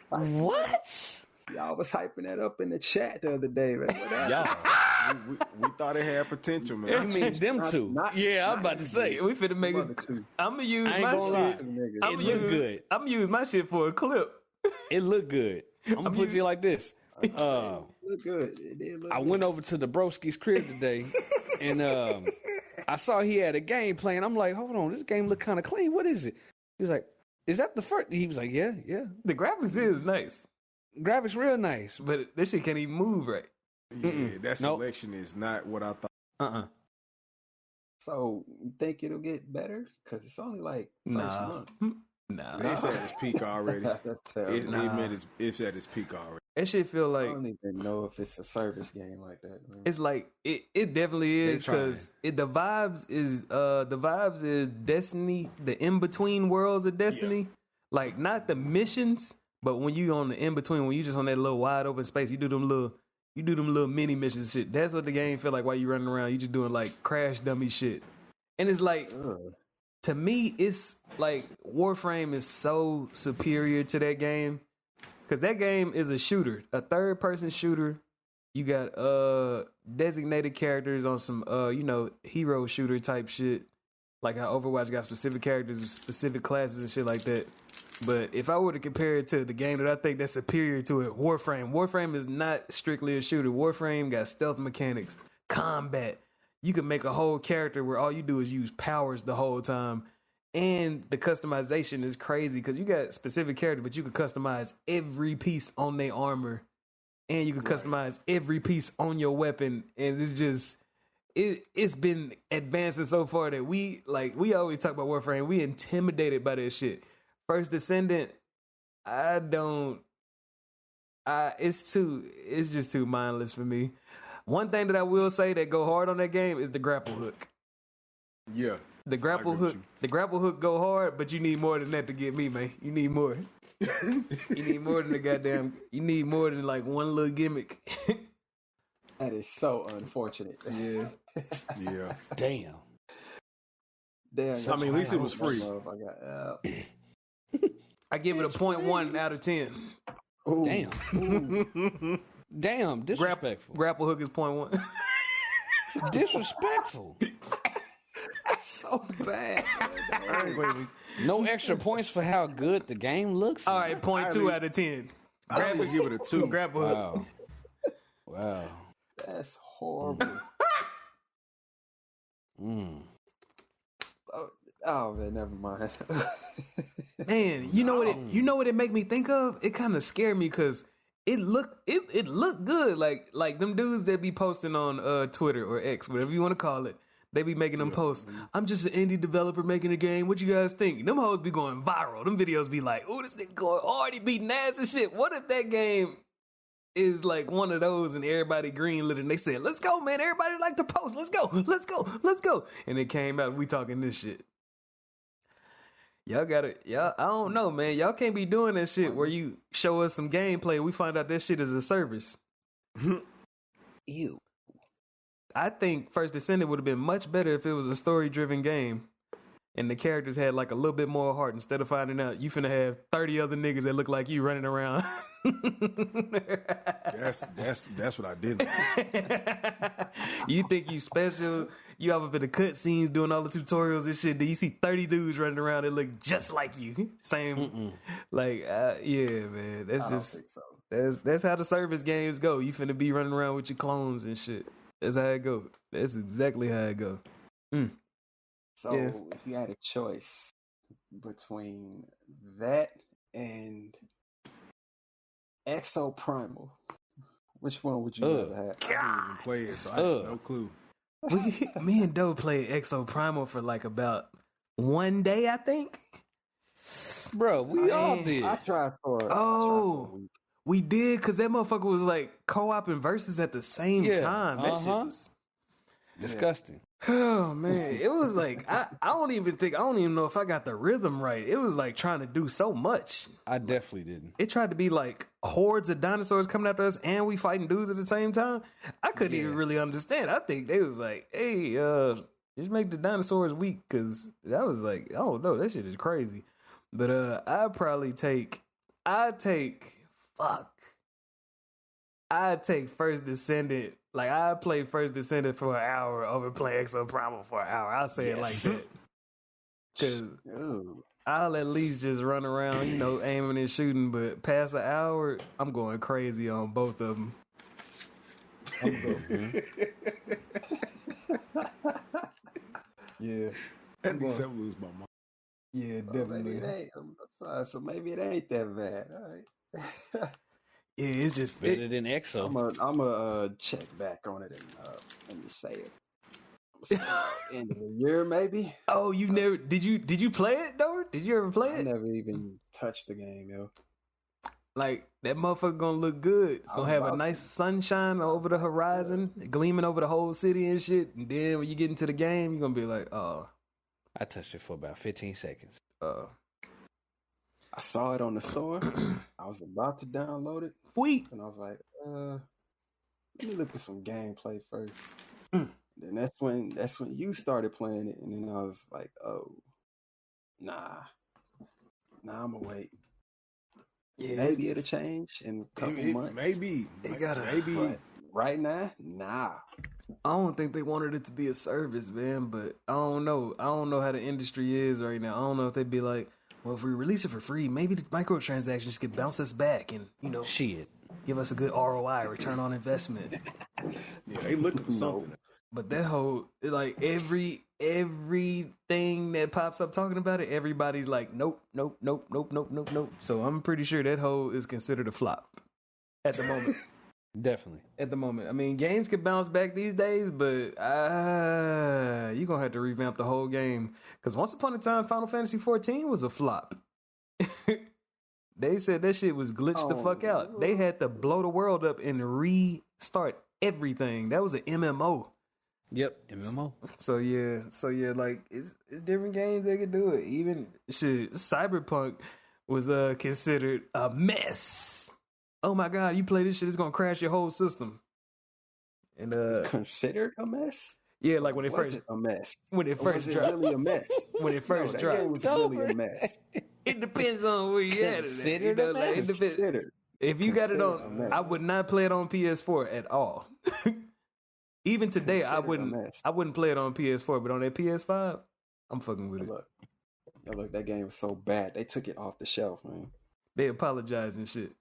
What? Y'all was hyping that up in the chat the other day, man. we thought it had potential, man. I mean, them two. I'm about to say. We finna make it. I'm gonna use my shit. I'm gonna use my shit for a clip. It looked good. I'm gonna put you like this. It looked good. It did look I good. went over to the broski's crib today, and I saw he had a game playing. I'm like, hold on, this game look kind of clean. What is it? He was like, is that the first? He was like, yeah. The graphics is nice. Graphics real nice, but this shit can't even move right. Yeah, that selection is not what I thought. So you think it'll get better? Because it's only like first month. Nah. It's at its peak already. That's terrible. It's at its peak already. That shit feel I like don't even know if it's a service game like that, man. it's like it definitely is because the vibes is Destiny, the in between worlds of Destiny. Yeah. Like not the missions, but when you on the in between, when you just on that little wide open space, you do them little mini missions shit. That's what the game feel like while you running around. You just doing like crash dummy shit, and it's like to me, it's like Warframe is so superior to that game. Because that game is a shooter, a third-person shooter. You got designated characters on some, hero shooter type shit. Like how Overwatch got specific characters with specific classes and shit like that. But if I were to compare it to the game that I think that's superior to it, Warframe is not strictly a shooter. Warframe got stealth mechanics, combat. You can make a whole character where all you do is use powers the whole time. And the customization is crazy because you got specific characters, but you can customize every piece on their armor, and you can customize every piece on your weapon. And it's just it's been advancing so far that we always talk about Warframe. We intimidated by that shit. First Descendant, it's just too mindless for me. One thing that I will say that go hard on that game is the grapple hook. Yeah. The grapple hook go hard, but you need more than that to get me, man. You need more. You need more than you need more than like one little gimmick. That is so unfortunate. Yeah. Yeah. Damn. I mean, at least it was free. I give it a 0.1 out of 10. Ooh. Damn. Ooh. Damn, disrespectful. Grapple hook is 0.1. Disrespectful. So bad. No extra points for how good the game looks. All right, 0.2 out of 10. I would give it a 2. Grapple hook. Wow. That's horrible. Oh man, never mind. Man, you know what it make me think of? It kind of scared me because it looked good. Like them dudes that be posting on Twitter or X, whatever you want to call it. They be making them posts. I'm just an indie developer making a game. What you guys think? Them hoes be going viral. Them videos be like, oh, this nigga going hard. He beating ass and shit. What if that game is like one of those and everybody greenlit and they said, let's go, man. Everybody like to post. Let's go. And it came out, we talking this shit. Y'all I don't know, man. Y'all can't be doing that shit where you show us some gameplay. We find out that shit is a service. Ew. I think First Descendant would have been much better if it was a story-driven game and the characters had like a little bit more heart instead of finding out you finna have 30 other niggas that look like you running around. That's what I did. You think you special? You have up in the cutscenes doing all the tutorials and shit. Then you see 30 dudes running around that look just like you. Same, yeah, man. That's just that's how the service games go. You finna be running around with your clones and shit. That's how it go. That's exactly how it go. So if you had a choice between that and Exo Primal, which one would you rather have? I didn't even play it, so I have no clue. Me and Doe played Exo Primal for like about one day, I think. Bro, we all did. I tried for a week. We did, because that motherfucker was like co-op and versus at the same time. That shit was disgusting. Oh, man. It was like, I don't even know if I got the rhythm right. It was like trying to do so much. I definitely didn't. It tried to be like hordes of dinosaurs coming after us and we fighting dudes at the same time. I couldn't even really understand. I think they was like, hey, just make the dinosaurs weak, because that was like, I don't know, that shit is crazy. But I'd take First Descendant. Like, I play First Descendant for an hour over playing Exo Primal for an hour. I'll say it like that. Because I'll at least just run around, aiming and shooting. But past an hour, I'm going crazy on both of them. Yeah. That makes me lose my mind. Yeah, definitely. So maybe it ain't that bad. All right. Yeah, it's just better than Exo. I'm gonna check back on it and let me say it. End of the year, maybe. Oh, you never did you play it though? Did you ever play I it? never even touched the game, yo. Like that motherfucker gonna look good. It's gonna have a nice sunshine over the horizon, gleaming over the whole city and shit. And then when you get into the game, you're gonna be like, oh. I touched it for about 15 seconds. I saw it on the store. I was about to download it. Sweet. And I was like, let me look at some gameplay first. Then that's when you started playing it, and then I was like, oh, nah, I'ma wait. Yeah, maybe it'll change in a couple months. Maybe. But right now, nah. I don't think they wanted it to be a service, man, but I don't know. I don't know how the industry is right now. I don't know if they'd be like, well, if we release it for free, maybe the microtransactions could bounce us back and, shit, give us a good ROI, return on investment. Yeah, they looking for something. But that whole, like, everything that pops up talking about it, everybody's like, nope. So I'm pretty sure that whole is considered a flop at the moment. Definitely. At the moment. I mean, games can bounce back these days, but you're going to have to revamp the whole game. Because once upon a time, Final Fantasy XIV was a flop. They said that shit was glitched the fuck out. They had to blow the world up and restart everything. That was an MMO. Yep, MMO. So yeah, like it's different games that can do it. Even shit, Cyberpunk was considered a mess. Oh my god, you play this shit, it's gonna crash your whole system. And considered a mess? Yeah, like when it first a mess. When it first dropped. Really a mess. When it first dropped. Game was really a mess. It depends on where you at. Considered a mess. Like, if you got it on, I would not play it on PS4 at all. Even today, I wouldn't play it on PS4, but on that PS5, I'm fucking with it. Look, that game was so bad. They took it off the shelf, man. They apologize and shit.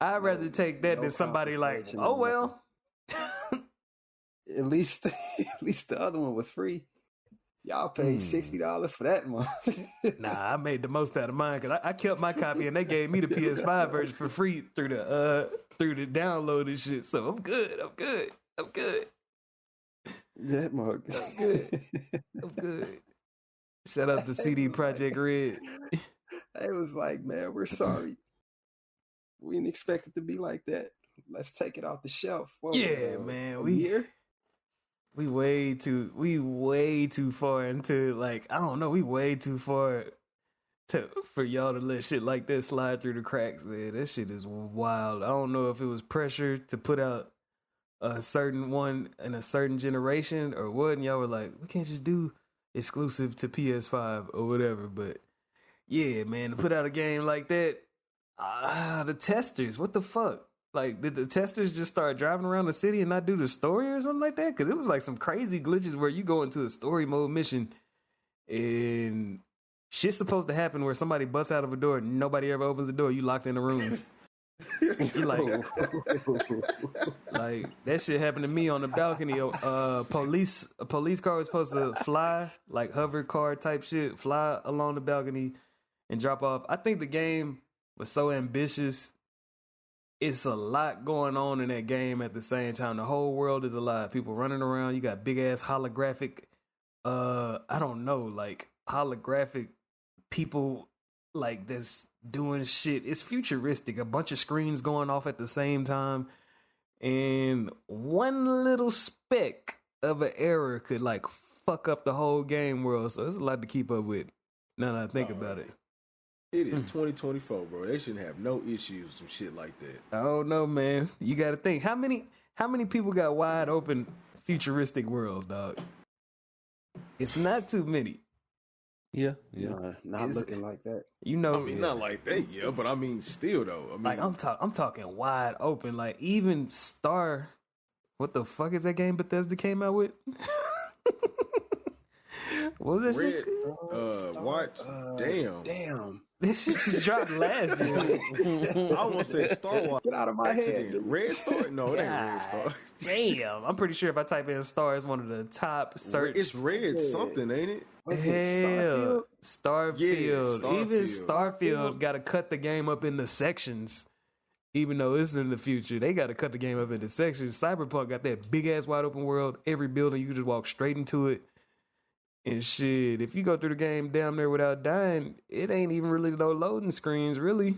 I'd rather take that than somebody like, oh well. At least the other one was free. Y'all paid $60 for that one. Nah, I made the most out of mine because I kept my copy and they gave me the PS5 version for free through the download and shit. So I'm good. That mug. I'm good. Shout out to CD Projekt Red. It was like, man, we're sorry. We didn't expect it to be like that. Let's take it off the shelf. Man, we way too far into, like, I don't know, we way too far for y'all to let shit like that slide through the cracks, man. That shit is wild. I don't know if it was pressure to put out a certain one in a certain generation or what, and y'all were like, we can't just do exclusive to PS5 or whatever, but yeah, man, to put out a game like that, the testers, what the fuck? Like, did the testers just start driving around the city and not do the story or something like that? Because it was like some crazy glitches where you go into a story mode mission and shit's supposed to happen where somebody busts out of a door and nobody ever opens the door. You locked in a room. You like that shit happened to me on the balcony. A police car was supposed to fly, like hover car type shit, fly along the balcony and drop off. I think the game was so ambitious. It's a lot going on in that game at the same time. The whole world is alive. People running around. You got big ass holographic, I don't know, like holographic people like that's doing shit. It's futuristic. A bunch of screens going off at the same time. And one little speck of an error could like fuck up the whole game world. So it's a lot to keep up with now that I think about it. It is 2024, bro. They shouldn't have no issues with shit like that. I don't know, man. You got to think. How many people got wide open futuristic worlds, dog? It's not too many. Yeah. Not looking like that. You know, I mean, not like that, yeah. But I mean, still though. I mean, like I'm talking wide open. Like even Star. What the fuck is that game Bethesda came out with? What was that Red, shit? watch. Damn. This shit just dropped last year. I almost said Star Wars. Get out of my head. Red Star? No, it ain't Red Star. Damn. I'm pretty sure if I type in Star, it's one of the top search. It's Red something, ain't it? Hell, Starfield. Yeah, Starfield. Even Starfield got to cut the game up into sections. even though it's in the future, they got to cut the game up into sections. Cyberpunk got that big ass wide open world. Every building you can just walk straight into it. And shit, if you go through the game down there without dying, it ain't even really no loading screens, really.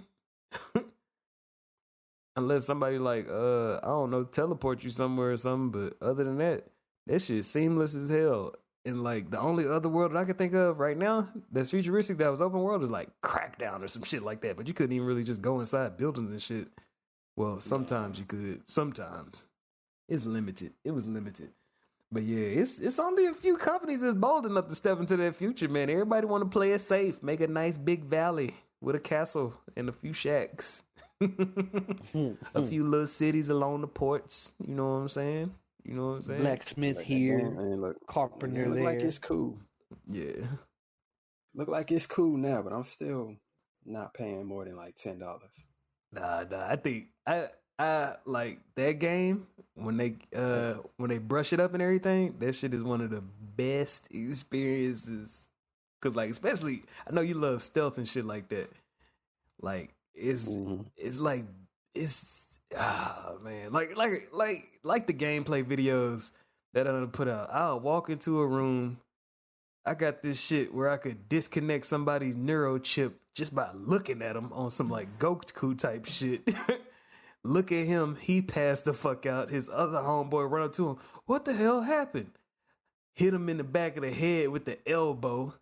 Unless somebody like, I don't know, teleport you somewhere or something. But other than that, that shit's seamless as hell. And like the only other world that I can think of right now that's futuristic that was open world is like Crackdown or some shit like that. But you couldn't even really just go inside buildings and shit. Well, sometimes you could. Sometimes. It's limited. It was limited. But yeah, it's only a few companies that's bold enough to step into that future, man. Everybody want to play it safe. Make a nice big valley with a castle and a few shacks. A few little cities along the ports. You know what I'm saying? You know what I'm saying? Blacksmith Like, here, man, look, carpenter look there. like it's cool. Yeah. Look like it's cool now, but I'm still not paying more than like $10. Nah. I think I like that game when they brush it up and everything. That shit is one of the best experiences. Cause like, especially, I know you love stealth and shit like that. Like it's like it's man, like the gameplay videos that I done put out. I'll walk into a room. I got this shit where I could disconnect somebody's neuro chip just by looking at him on some like Goku type shit. Look at him. He passed the fuck out. His other homeboy run up to him. What the hell happened? Hit him in the back of the head with the elbow.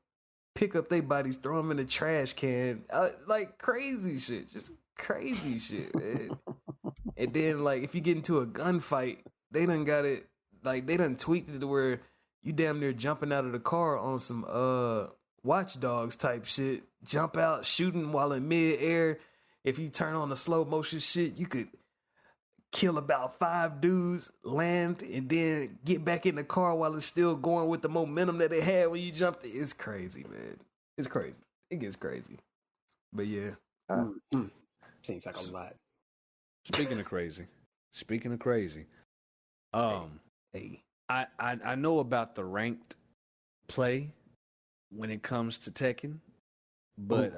Pick up their bodies, throw them in the trash can. Like crazy shit. Just crazy shit, man. And then like if you get into a gunfight, they done got it. Like they done tweaked it to where you damn near jumping out of the car on some Watch Dogs type shit. Jump out shooting while in mid-air. If you turn on the slow motion shit, you could kill about 5 dudes, land, and then get back in the car while it's still going with the momentum that it had when you jumped. It's crazy, man. It's crazy. It gets crazy. But yeah. Seems like a lot. Speaking of crazy. Hey. I know about the ranked play when it comes to Tekken, but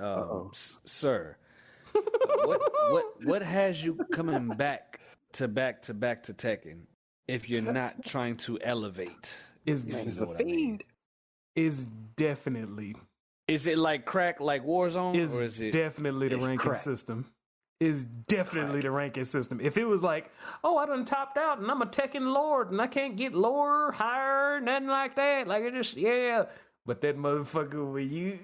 sir, what has you coming back to Tekken if you're not trying to elevate? Is a fiend. Is definitely. Is it like crack like Warzone, or is it definitely the ranking crack. system? Is definitely the ranking system. If it was like, oh, I done topped out and I'm a Tekken Lord and I can't get lower, higher, nothing like that. Like it just, yeah. But that motherfucker, when you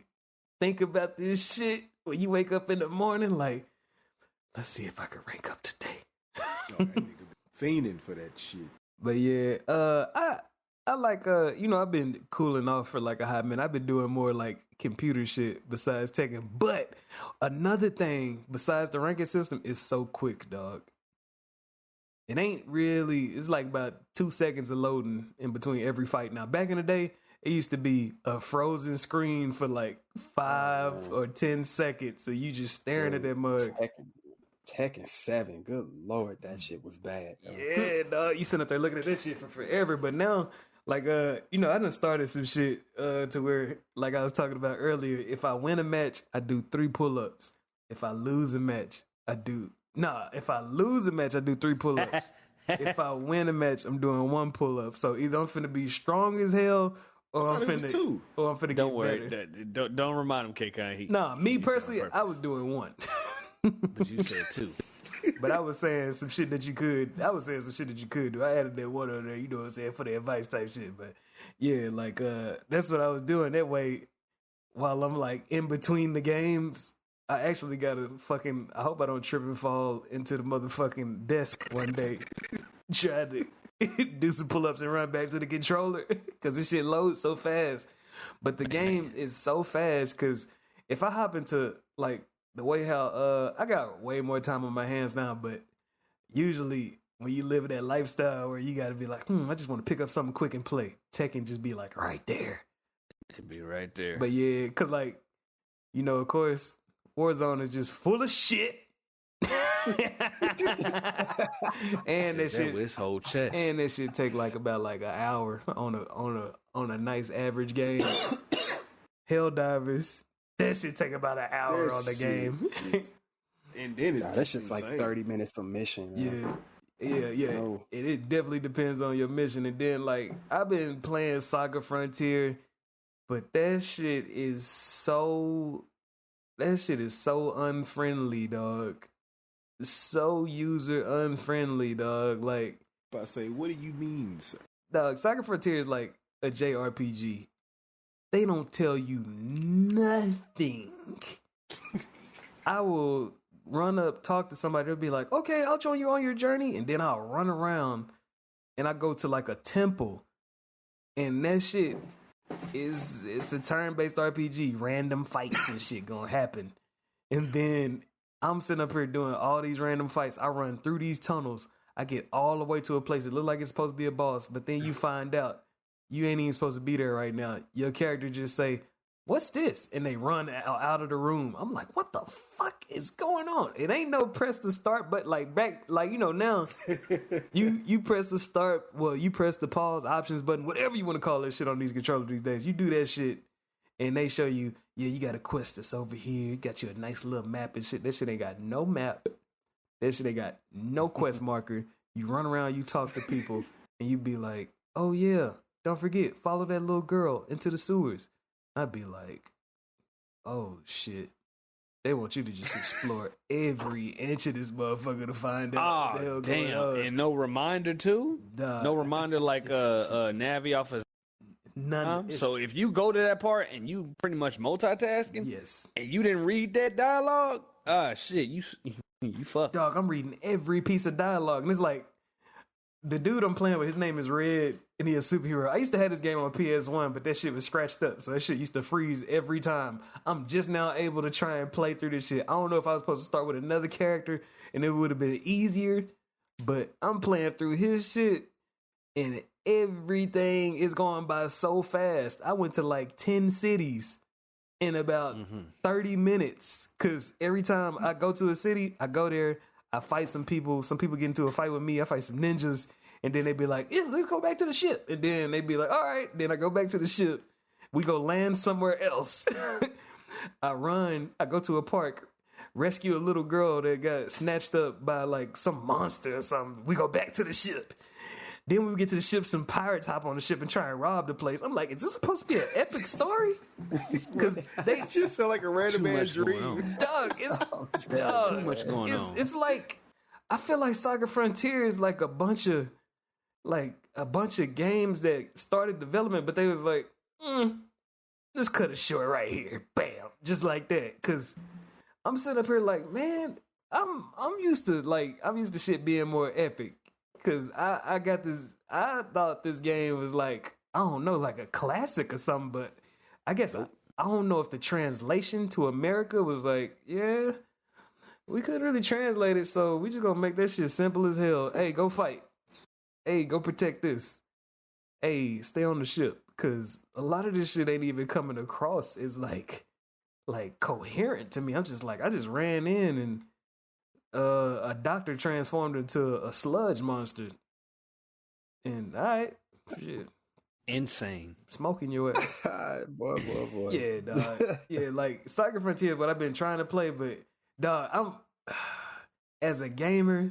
think about this shit, when you wake up in the morning, like, let's see if I can rank up today. That nigga fiending for that shit. But yeah, I like, I've been cooling off for like a hot minute. I've been doing more like computer shit besides Tekken. But another thing besides the ranking system is so quick, dog. It ain't really, it's like about 2 seconds of loading in between every fight. Now, back in the day, it used to be a frozen screen for like 5 or 10 seconds. So you just staring at that mug. Tekken 7, good lord, that shit was bad. Though. Yeah, dog. You sitting up there looking at this shit for forever. But now, like, I done started some shit to where, like I was talking about earlier, if I win a match, I do 3 pull-ups. If I lose a match, I do 3 pull-ups. If I win a match, I'm doing 1 pull-up. So either I'm finna be strong as hell, or I'm finna get Don't worry. better. Don't remind him, K-Con. Nah, me personally, I was doing 1. But you said 2. But I was saying some shit that you could do. I added that 1 on there, you know what I'm saying, for the advice type shit. But yeah, like that's what I was doing. That way, while I'm like in between the games, I actually gotta I hope I don't trip and fall into the motherfucking desk one day. Try to do some pull-ups and run back to the controller. Cause this shit loads so fast. But the game is so fast because if I hop into like the way how I got way more time on my hands now, but usually when you live that lifestyle where you got to be like, I just want to pick up something quick and play. Tekken just be like right there. It'd be right there. But yeah, because like, of course, Warzone is just full of shit. And that shit, his whole chest. And that shit take like about like an hour on a nice average game. Helldivers. That shit take about an hour on the game. And then it's that shit's like 30 minutes of mission. Man. Yeah. No. It definitely depends on your mission. And then, like, I've been playing Saga Frontier, but that shit is so unfriendly, dog. So user unfriendly, dog. Like, but I say, what do you mean, sir? Dog, Saga Frontier is like a JRPG. They don't tell you nothing. I will run up, talk to somebody. They'll be like, okay, I'll join you on your journey. And then I'll run around and I go to like a temple. And that shit it's a turn-based RPG. Random fights and shit gonna happen. And then I'm sitting up here doing all these random fights. I run through these tunnels. I get all the way to a place that look like it's supposed to be a boss. But then you find out you ain't even supposed to be there right now. Your character just say, what's this? And they run out of the room. I'm like, what the fuck is going on? It ain't no press to start, but like back, like, you know, now you press the start, well, you press the pause options button, whatever you want to call that shit on these controllers these days. You do that shit and they show you, yeah, you got a quest that's over here. You got you a nice little map and shit. That shit ain't got no map. That shit ain't got no quest marker. You run around, you talk to people and you be like, oh yeah, don't forget, follow that little girl into the sewers. I'd be like, oh shit. They want you to just explore every inch of this motherfucker to find out what the hell going on. And no reminder too? No reminder like Navi off of none. So if you go to that part and you pretty much multitasking, yes, and you didn't read that dialogue, shit, you fucked. Dog, I'm reading every piece of dialogue. And it's like, the dude I'm playing with, his name is Red, and he a superhero. I used to have this game on PS1, but that shit was scratched up, so that shit used to freeze every time. I'm just now able to try and play through this shit. I don't know if I was supposed to start with another character, and it would have been easier, but I'm playing through his shit, and everything is going by so fast. I went to like 10 cities in about 30 minutes, because every time I go to a city, I go there, I fight some people get into a fight with me, I fight some ninjas, and then they be like, yeah, let's go back to the ship. And then they be like, all right, then I go back to the ship. We go land somewhere else. I go to a park, rescue a little girl that got snatched up by like some monster or something. We go back to the ship. Then when we get to the ship, some pirates hop on the ship and try and rob the place. I'm like, is this supposed to be an epic story? Because they just sound like a random ass dream. Dog, it's too much going on. It's like, I feel like Saga Frontier is like a bunch of games that started development, but they was like, just cut it short right here, bam, just like that. Because I'm sitting up here like, man, I'm used to shit being more epic. Cause I thought this game was like, I don't know, like a classic or something, but I guess I don't know if the translation to America was like, yeah, we couldn't really translate it, so we just gonna make that shit simple as hell. Hey, go fight. Hey, go protect this. Hey, stay on the ship. Cause a lot of this shit ain't even coming across as like coherent to me. I'm just like, I just ran in and a doctor transformed into a sludge monster. And all right, shit. Insane. Smoking your ass. boy. Yeah, dog. Yeah, like Saga Frontier, but I've been trying to play, but dog, I'm as a gamer,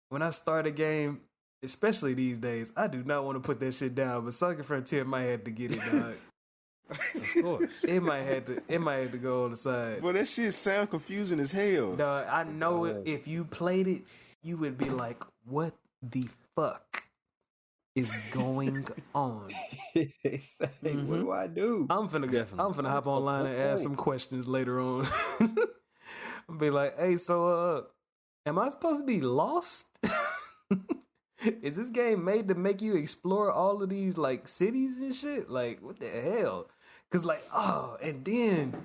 when I start a game, especially these days, I do not want to put that shit down, but Saga Frontier might have to get it, dog. Of course. It might have to go on the side. But that shit sound confusing as hell. Dog, I know if you played it, you would be like, what the fuck is going on? What do I do? I'm finna hop online and ask some questions later on. I'll be like, hey, so am I supposed to be lost? Is this game made to make you explore all of these like cities and shit? Like, what the hell? Cause like, and then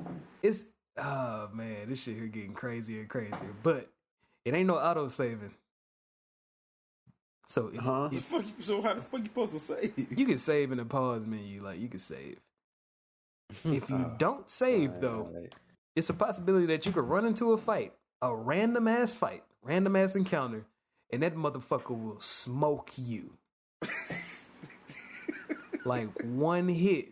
it's man, this shit here getting crazier and crazier. But it ain't no auto saving. So how the fuck you supposed to save? You can save in the pause menu, like you can save. If you don't save though, it's a possibility that you could run into a fight, a random ass encounter, and that motherfucker will smoke you. Like one hit.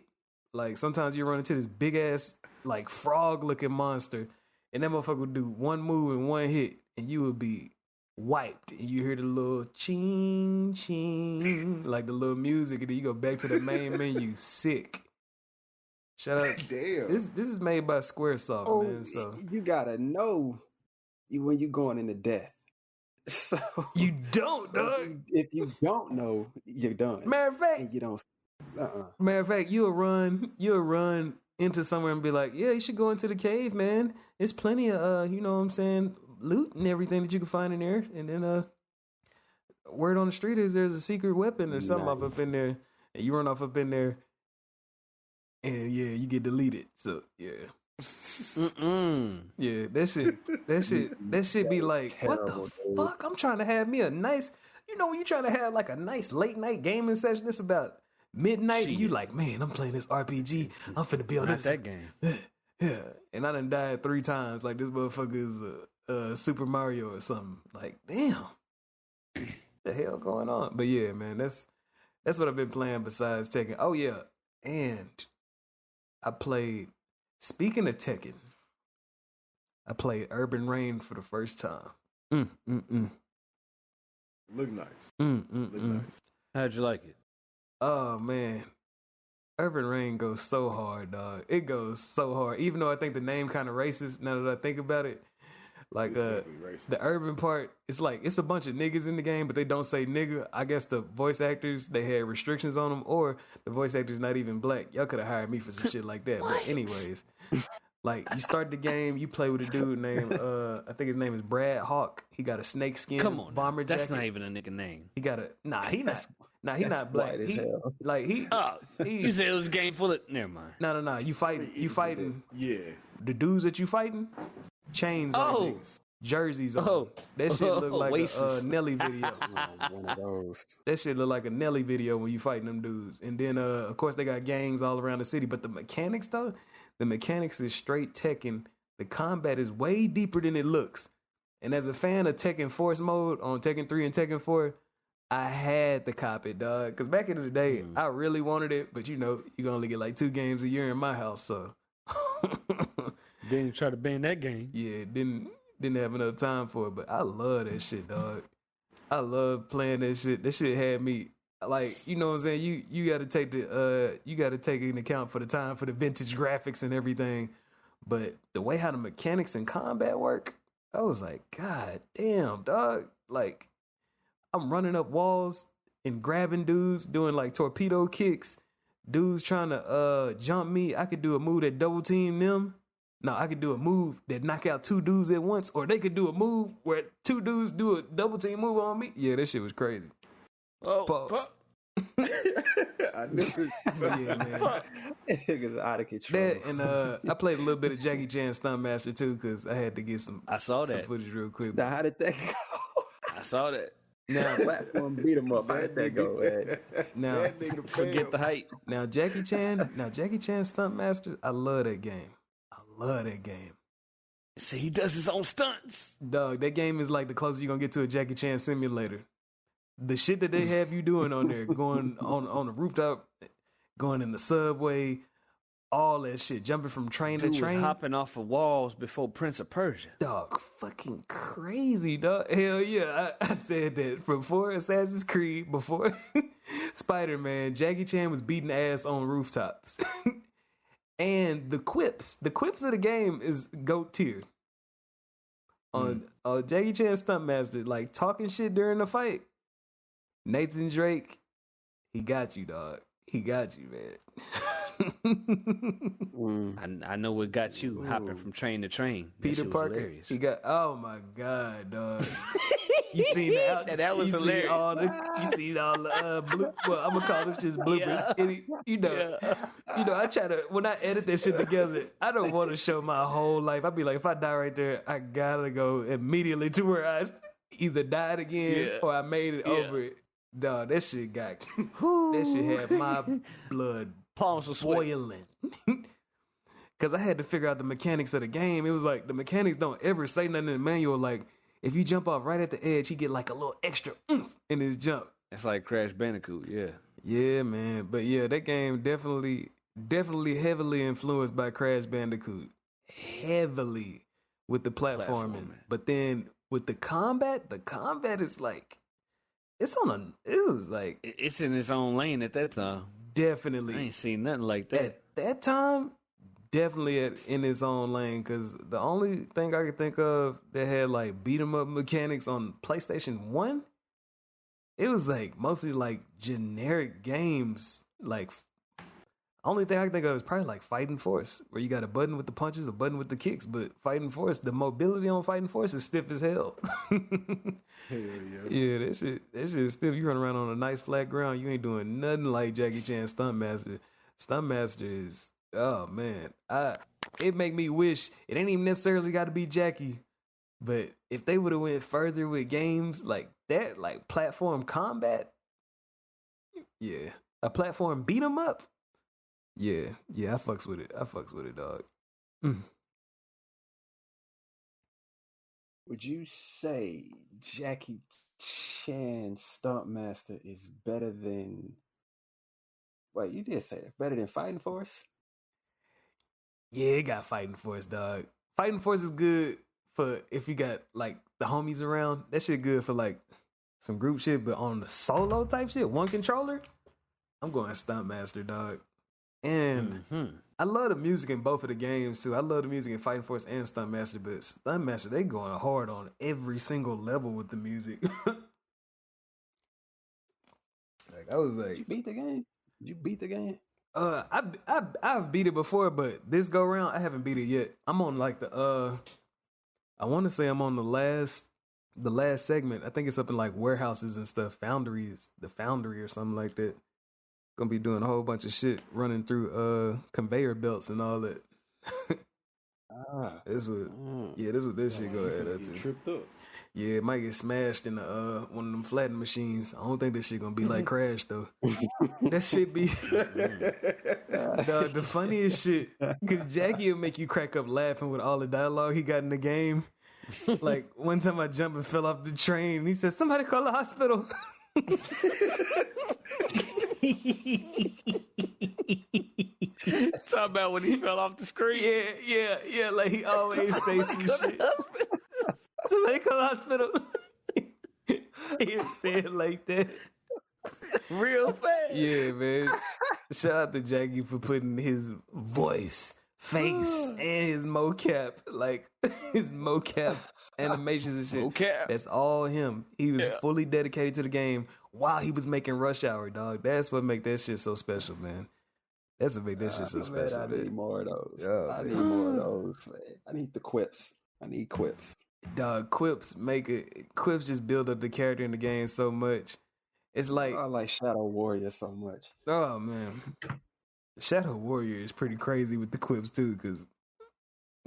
Like sometimes you run into this big ass like frog looking monster and that motherfucker would do one move and one hit, and you would be wiped. And you hear the little ching ching, like the little music, and then you go back to the main menu. Sick. Shout out. Damn. This is made by Squaresoft, man. So you gotta know when you're going into death. So you don't, dog. If you don't know, you're done. Matter of fact, and you don't. Matter of fact, you'll run into somewhere and be like, yeah, you should go into the cave, man. There's plenty of, you know what I'm saying, loot and everything that you can find in there. And then, word on the street is there's a secret weapon or something off up in there. And you run off up in there. And yeah, you get deleted. So, yeah. Yeah, that shit be like, what the fuck? I'm trying to have me a nice, you know, when you trying to have like a nice late night gaming session, it's about midnight, and you like, man, I'm playing this RPG. I'm finna build this. That game. Yeah, and I done died 3 times. Like this motherfucker is Super Mario or something. Like, damn, the hell going on? But yeah, man, that's what I've been playing besides Tekken. Oh yeah, and I played. Speaking of Tekken, I played Urban Reign for the first time. Look nice. Look nice. How'd you like it? Oh man, Urban Reign goes so hard, dog. It goes so hard. Even though I think the name kind of racist. Now that I think about it, like the urban part, it's like it's a bunch of niggas in the game, but they don't say nigga. I guess the voice actors, they had restrictions on them, or the voice actor's not even black. Y'all could have hired me for some shit like that. But anyways, like you start the game, you play with a dude named I think his name is Brad Hawk. He got a snake skin bomber jacket. That's not even a nigga name. He got a he not black. He you said it was a game full of never mind. No. You fighting. Yeah. The dudes that you fighting, chains on jerseys on. That shit look like a Nelly video. One of those. That shit look like a Nelly video when you fighting them dudes. And then of course they got gangs all around the city. But the mechanics though, the mechanics is straight Tekken. The combat is way deeper than it looks. And as a fan of Tekken Force mode on Tekken 3 and Tekken 4, I had to cop it, dog. Because back in the day, I really wanted it. But you know, you can only get like 2 games a year in my house, so. Then you try to ban that game. Yeah, didn't have enough time for it. But I love that shit, dog. I love playing that shit. That shit had me, like, you know what I'm saying? You got to take into account for the time for the vintage graphics and everything. But the way how the mechanics and combat work, I was like, God damn, dog. Like, I'm running up walls and grabbing dudes, doing like torpedo kicks. Dudes trying to jump me. I could do a move that double team them. No, I could do a move that knock out 2 dudes at once, or they could do a move where 2 dudes do a double team move on me. Yeah, that shit was crazy. Oh, pause. I knew it. Yeah, man. Niggas out of control. That, and I played a little bit of Jackie Chan Stuntmaster too, because I had to get some. I saw that footage real quick. Now, how did that go? I saw that. Now, platform beat him up. How did that go, man? Now, forget the hype. Now, Jackie Chan Stuntmaster, I love that game. See, he does his own stunts. Dog, that game is like the closest you're gonna get to a Jackie Chan simulator. The shit that they have you doing on there, going on the rooftop, going in the subway, all that shit, jumping from train to train, hopping off of walls before Prince of Persia. Dog, fucking crazy, dog. Hell yeah, I said that before Assassin's Creed, before Spider-Man, Jackie Chan was beating ass on rooftops. And the quips of the game is GOAT tier. On Jackie Chan Stuntmaster, like talking shit during the fight. Nathan Drake, he got you, dog. He got you, man. I know what got you hopping from train to train. Peter Parker, hilarious. He got. Oh my god, dog. You seen the out? That was hilarious. You seen all the well, I'm gonna call them shit bloopers. Yeah. You know, I try to when I edit that shit together, I don't want to show my whole life. I'd be like, if I die right there, I gotta go immediately to where I either died again or I made it over it. Dog, that shit got. That shit had my blood palms were boiling. Because I had to figure out the mechanics of the game. It was like the mechanics don't ever say nothing in the manual. Like if you jump off right at the edge, he get like a little extra oomph in his jump. It's like Crash Bandicoot, yeah. Yeah, man. But yeah, that game definitely heavily influenced by Crash Bandicoot. Heavily. with the platforming. But then with the combat is like it's in its own lane at that time. Definitely. I ain't seen nothing like that. At that time, definitely in its own lane, because the only thing I could think of that had like beat 'em up mechanics on PlayStation 1, it was like mostly like generic games. Like, only thing I can think of is probably like Fighting Force, where you got a button with the punches, a button with the kicks. But Fighting Force, the mobility on Fighting Force is stiff as hell. Hell yeah. Yeah, that shit is stiff. You run around on a nice flat ground, you ain't doing nothing like Jackie Chan Stuntmaster. Stuntmaster is, oh man, it make me wish it ain't even necessarily got to be Jackie, but if they would have went further with games like that, like platform combat, yeah, a platform beat 'em up. Yeah, I fucks with it. Dog. Would you say Jackie Chan Stuntmaster is better than? Wait, you did say that. Better than Fighting Force? Yeah, it got Fighting Force, dog. Fighting Force is good for if you got like the homies around. That shit good for like some group shit, but on the solo type shit, one controller, I'm going Stuntmaster, dog. And I love the music in both of the games too. I love the music in Fighting Force and Stuntmaster, but Stuntmaster, they going hard on every single level with the music. Like I was like, Did you beat the game? Did you beat the game? I've beat it before, but this go round I haven't beat it yet. I'm on like the I want to say I'm on the last segment. I think it's up in like warehouses and stuff, foundry or something like that. Gonna be doing a whole bunch of shit, running through conveyor belts and all that. This what this shit go ahead up to. Tripped up. Yeah, it might get smashed in the one of them flattening machines. I don't think this shit gonna be like Crash though. That shit be the funniest shit. Cause Jackie will make you crack up laughing with all the dialogue he got in the game. Like one time I jumped and fell off the train and he said, "Somebody call the hospital." Talk about when he fell off the screen. Yeah. Like he always say some shit. Somebody call the hospital. He would say it like that. Real fast. Yeah, man. Shout out to Jackie for putting his voice, face, and his mocap, like his mocap animations and shit. Mocap. That's all him. He was fully dedicated to the game while he was making Rush Hour, dog. That's what make that shit so special, man. That's what make that shit so special. I need more of those. Yeah, I need more of those, man. I need the quips. I need quips. Dog, quips just build up the character in the game so much. It's like I like Shadow Warrior so much. Oh man, Shadow Warrior is pretty crazy with the quips too. Cause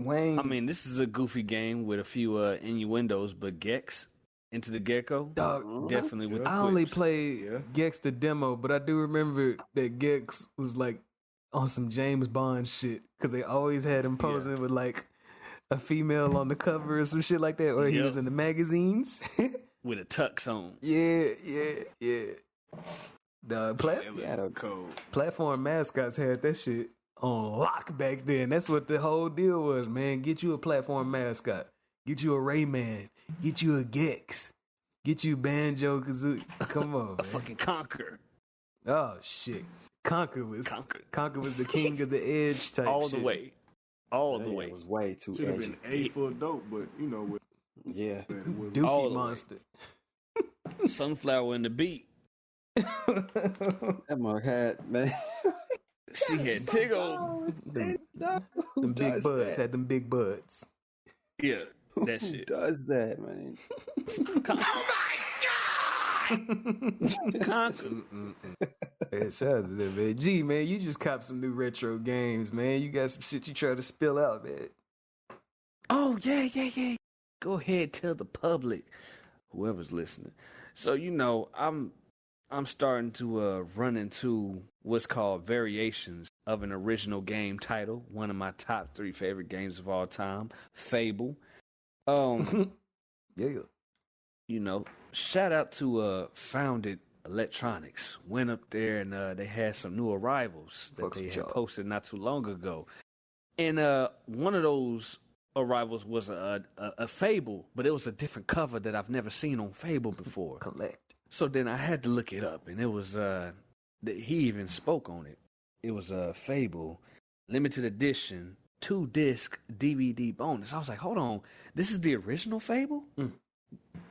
Wayne, I mean, this is a goofy game with a few innuendos, but Gex into the Gecko, dog, definitely with the I quips. only played Gex the demo, but I do remember that Gex was like on some James Bond shit because they always had him posing with like a female on the cover or some shit like that, or he was in the magazines with a tux on. Yeah. The platform mascots had that shit on lock back then. That's what the whole deal was, man. Get you a platform mascot. Get you a Rayman. Get you a Gex. Get you Banjo Kazooie. Come on, man. A fucking Conquer. Oh shit. Conquer was the king of the edge type. All shit. the way. All the way. It was way too Should have edgy. been A for dope, but you know what? Yeah. Dookie All the monster. Sunflower and the Beat. That mug had, man. She had Tiggle. Them big buds. Had them big buds. Yeah, that Who shit. does that, man? Oh my God! Conquer. Hey, shout out to them, man. Gee, man, you just copped some new retro games, man. You got some shit you try to spill out, man. Oh, yeah. Go ahead, tell the public, whoever's listening. So, you know, I'm starting to run into what's called variations of an original game title. One of my top 3 favorite games of all time, Fable. Yeah. You know, shout out to Founded Electronics. Went up there and they had some new arrivals that they had posted not too long ago. And one of those arrivals was a Fable, but it was a different cover that I've never seen on Fable before. Collect. So then I had to look it up, and it was he even spoke on it. It was a Fable limited edition 2-disc DVD bonus. I was like, hold on, this is the original Fable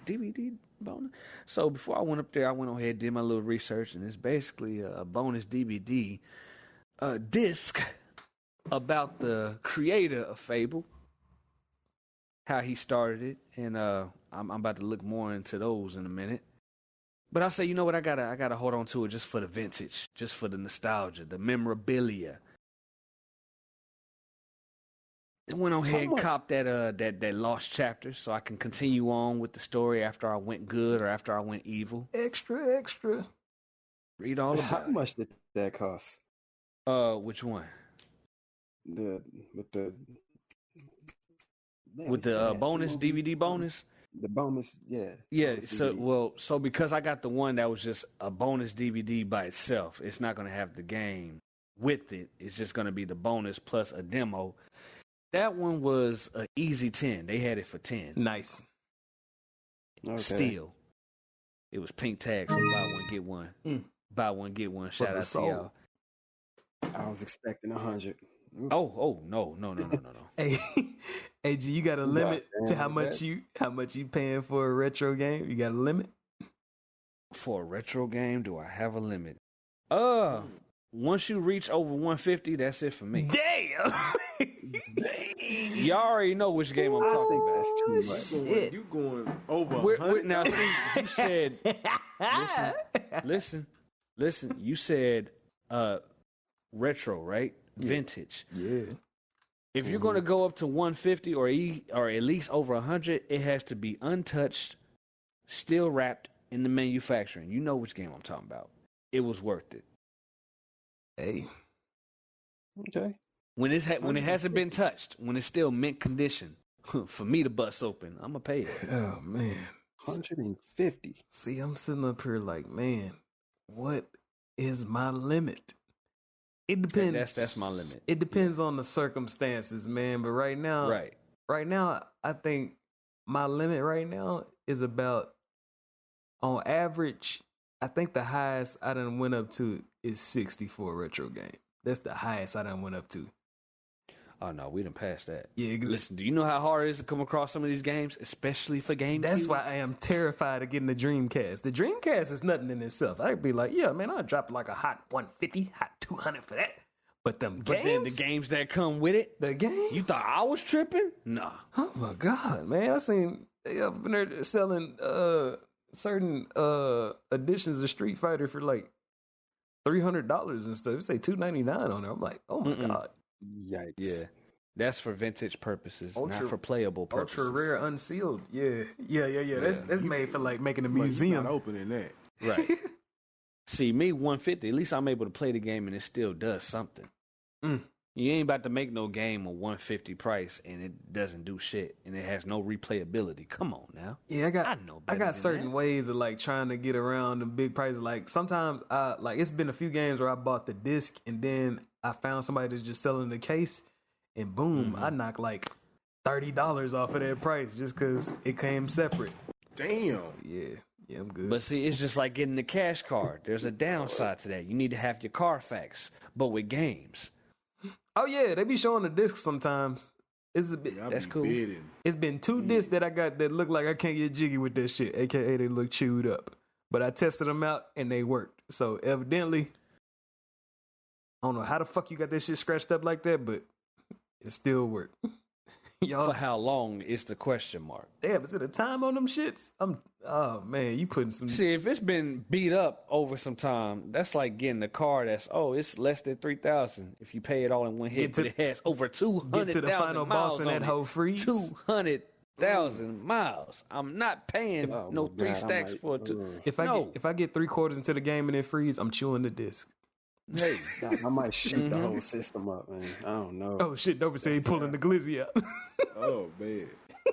DVD bonus. So before I went up there, I went ahead, did my little research, and it's basically a bonus DVD disc about the creator of Fable, how he started it, and I'm about to look more into those in a minute. But I say, you know what? I gotta hold on to it just for the vintage, just for the nostalgia, the memorabilia. I went on ahead and copped that lost chapter, so I can continue on with the story after I went good or after I went evil. Extra. Read all about How much did that cost? Which one? With the bonus DVD bonus. The bonus, yeah. Yeah, bonus so because I got the one that was just a bonus DVD by itself, it's not going to have the game with it. It's just going to be the bonus plus a demo. That one was an easy 10. They had it for 10. Nice. Okay. Still, it was pink tag, so buy one get one. Buy one get one. Shout out to y'all. I was expecting 100. Oh no. Hey, G, you got a limit to how much you paying for a retro game? You got a limit? For a retro game, do I have a limit? Once you reach over 150, that's it for me. Damn. Y'all already know which game I'm talking about. That's too much. You going over 100? Now, see, you said, listen. You said retro, right? Yeah. Vintage. Yeah. If you're going to go up to 150 or at least over 100, it has to be untouched, still wrapped in the manufacturing. You know which game I'm talking about. It was worth it. Hey. Okay. When it hasn't been touched, when it's still mint condition, for me to bust open, I'm gonna pay it. Oh man. 150. See, I'm sitting up here like, man, what is my limit? It depends. That's my limit. It depends on the circumstances, man. But right now, I think my limit right now is about, on average, I think the highest I done went up to is 60 for a retro game. That's the highest I done went up to. Oh no, we done passed that. Yeah, listen, do you know how hard it is to come across some of these games, especially for GameCube? That's why I am terrified of getting the Dreamcast. The Dreamcast is nothing in itself. I'd be like, yeah, man, I'd drop like a hot 150, hot 200 for that. But games, then the games that come with it, the games. You thought I was tripping? Nah. Oh my god, man! I seen they up in there selling certain editions of Street Fighter for like $300 and stuff. It say $299 on there. I'm like, oh my god. Yikes. Yeah. That's for vintage purposes, not for playable purposes. Ultra rare unsealed. Yeah. That's made for like making a museum. Not opening that. Right. See, me 150, at least I'm able to play the game and it still does something. You ain't about to make no game a 150 price and it doesn't do shit and it has no replayability. Come on now. Yeah, I got certain ways of like trying to get around the big prices. Like sometimes like it's been a few games where I bought the disc and then I found somebody that's just selling the case and boom, I knocked like $30 off of that price just because it came separate. Damn. Yeah, I'm good. But see, it's just like getting the cash card. There's a downside to that. You need to have your Carfax, but with games. Oh yeah, they be showing the discs sometimes. It's a bit. That's cool. Bidding. It's been 2 discs that I got that look like I can't get jiggy with that shit. AKA they look chewed up. But I tested them out and they worked. So evidently, I don't know how the fuck you got that shit scratched up like that, but it still worked. Y'all, for how long is the question mark? Damn, is it a time on them shits? Oh man, you putting some. See, if it's been beat up over some time, that's like getting a car that's it's less than 3,000 if you pay it all in one hit, but it has over 200,000 get to the final boss and that whole freeze. 200,000 miles. I'm not paying no 3 stacks for it. If I get 3/4 into the game and it freeze, I'm chewing the disc. Hey, I might shake the whole system up, man. I don't know. Oh shit! Don't say he pulling the glizzy out. Oh man,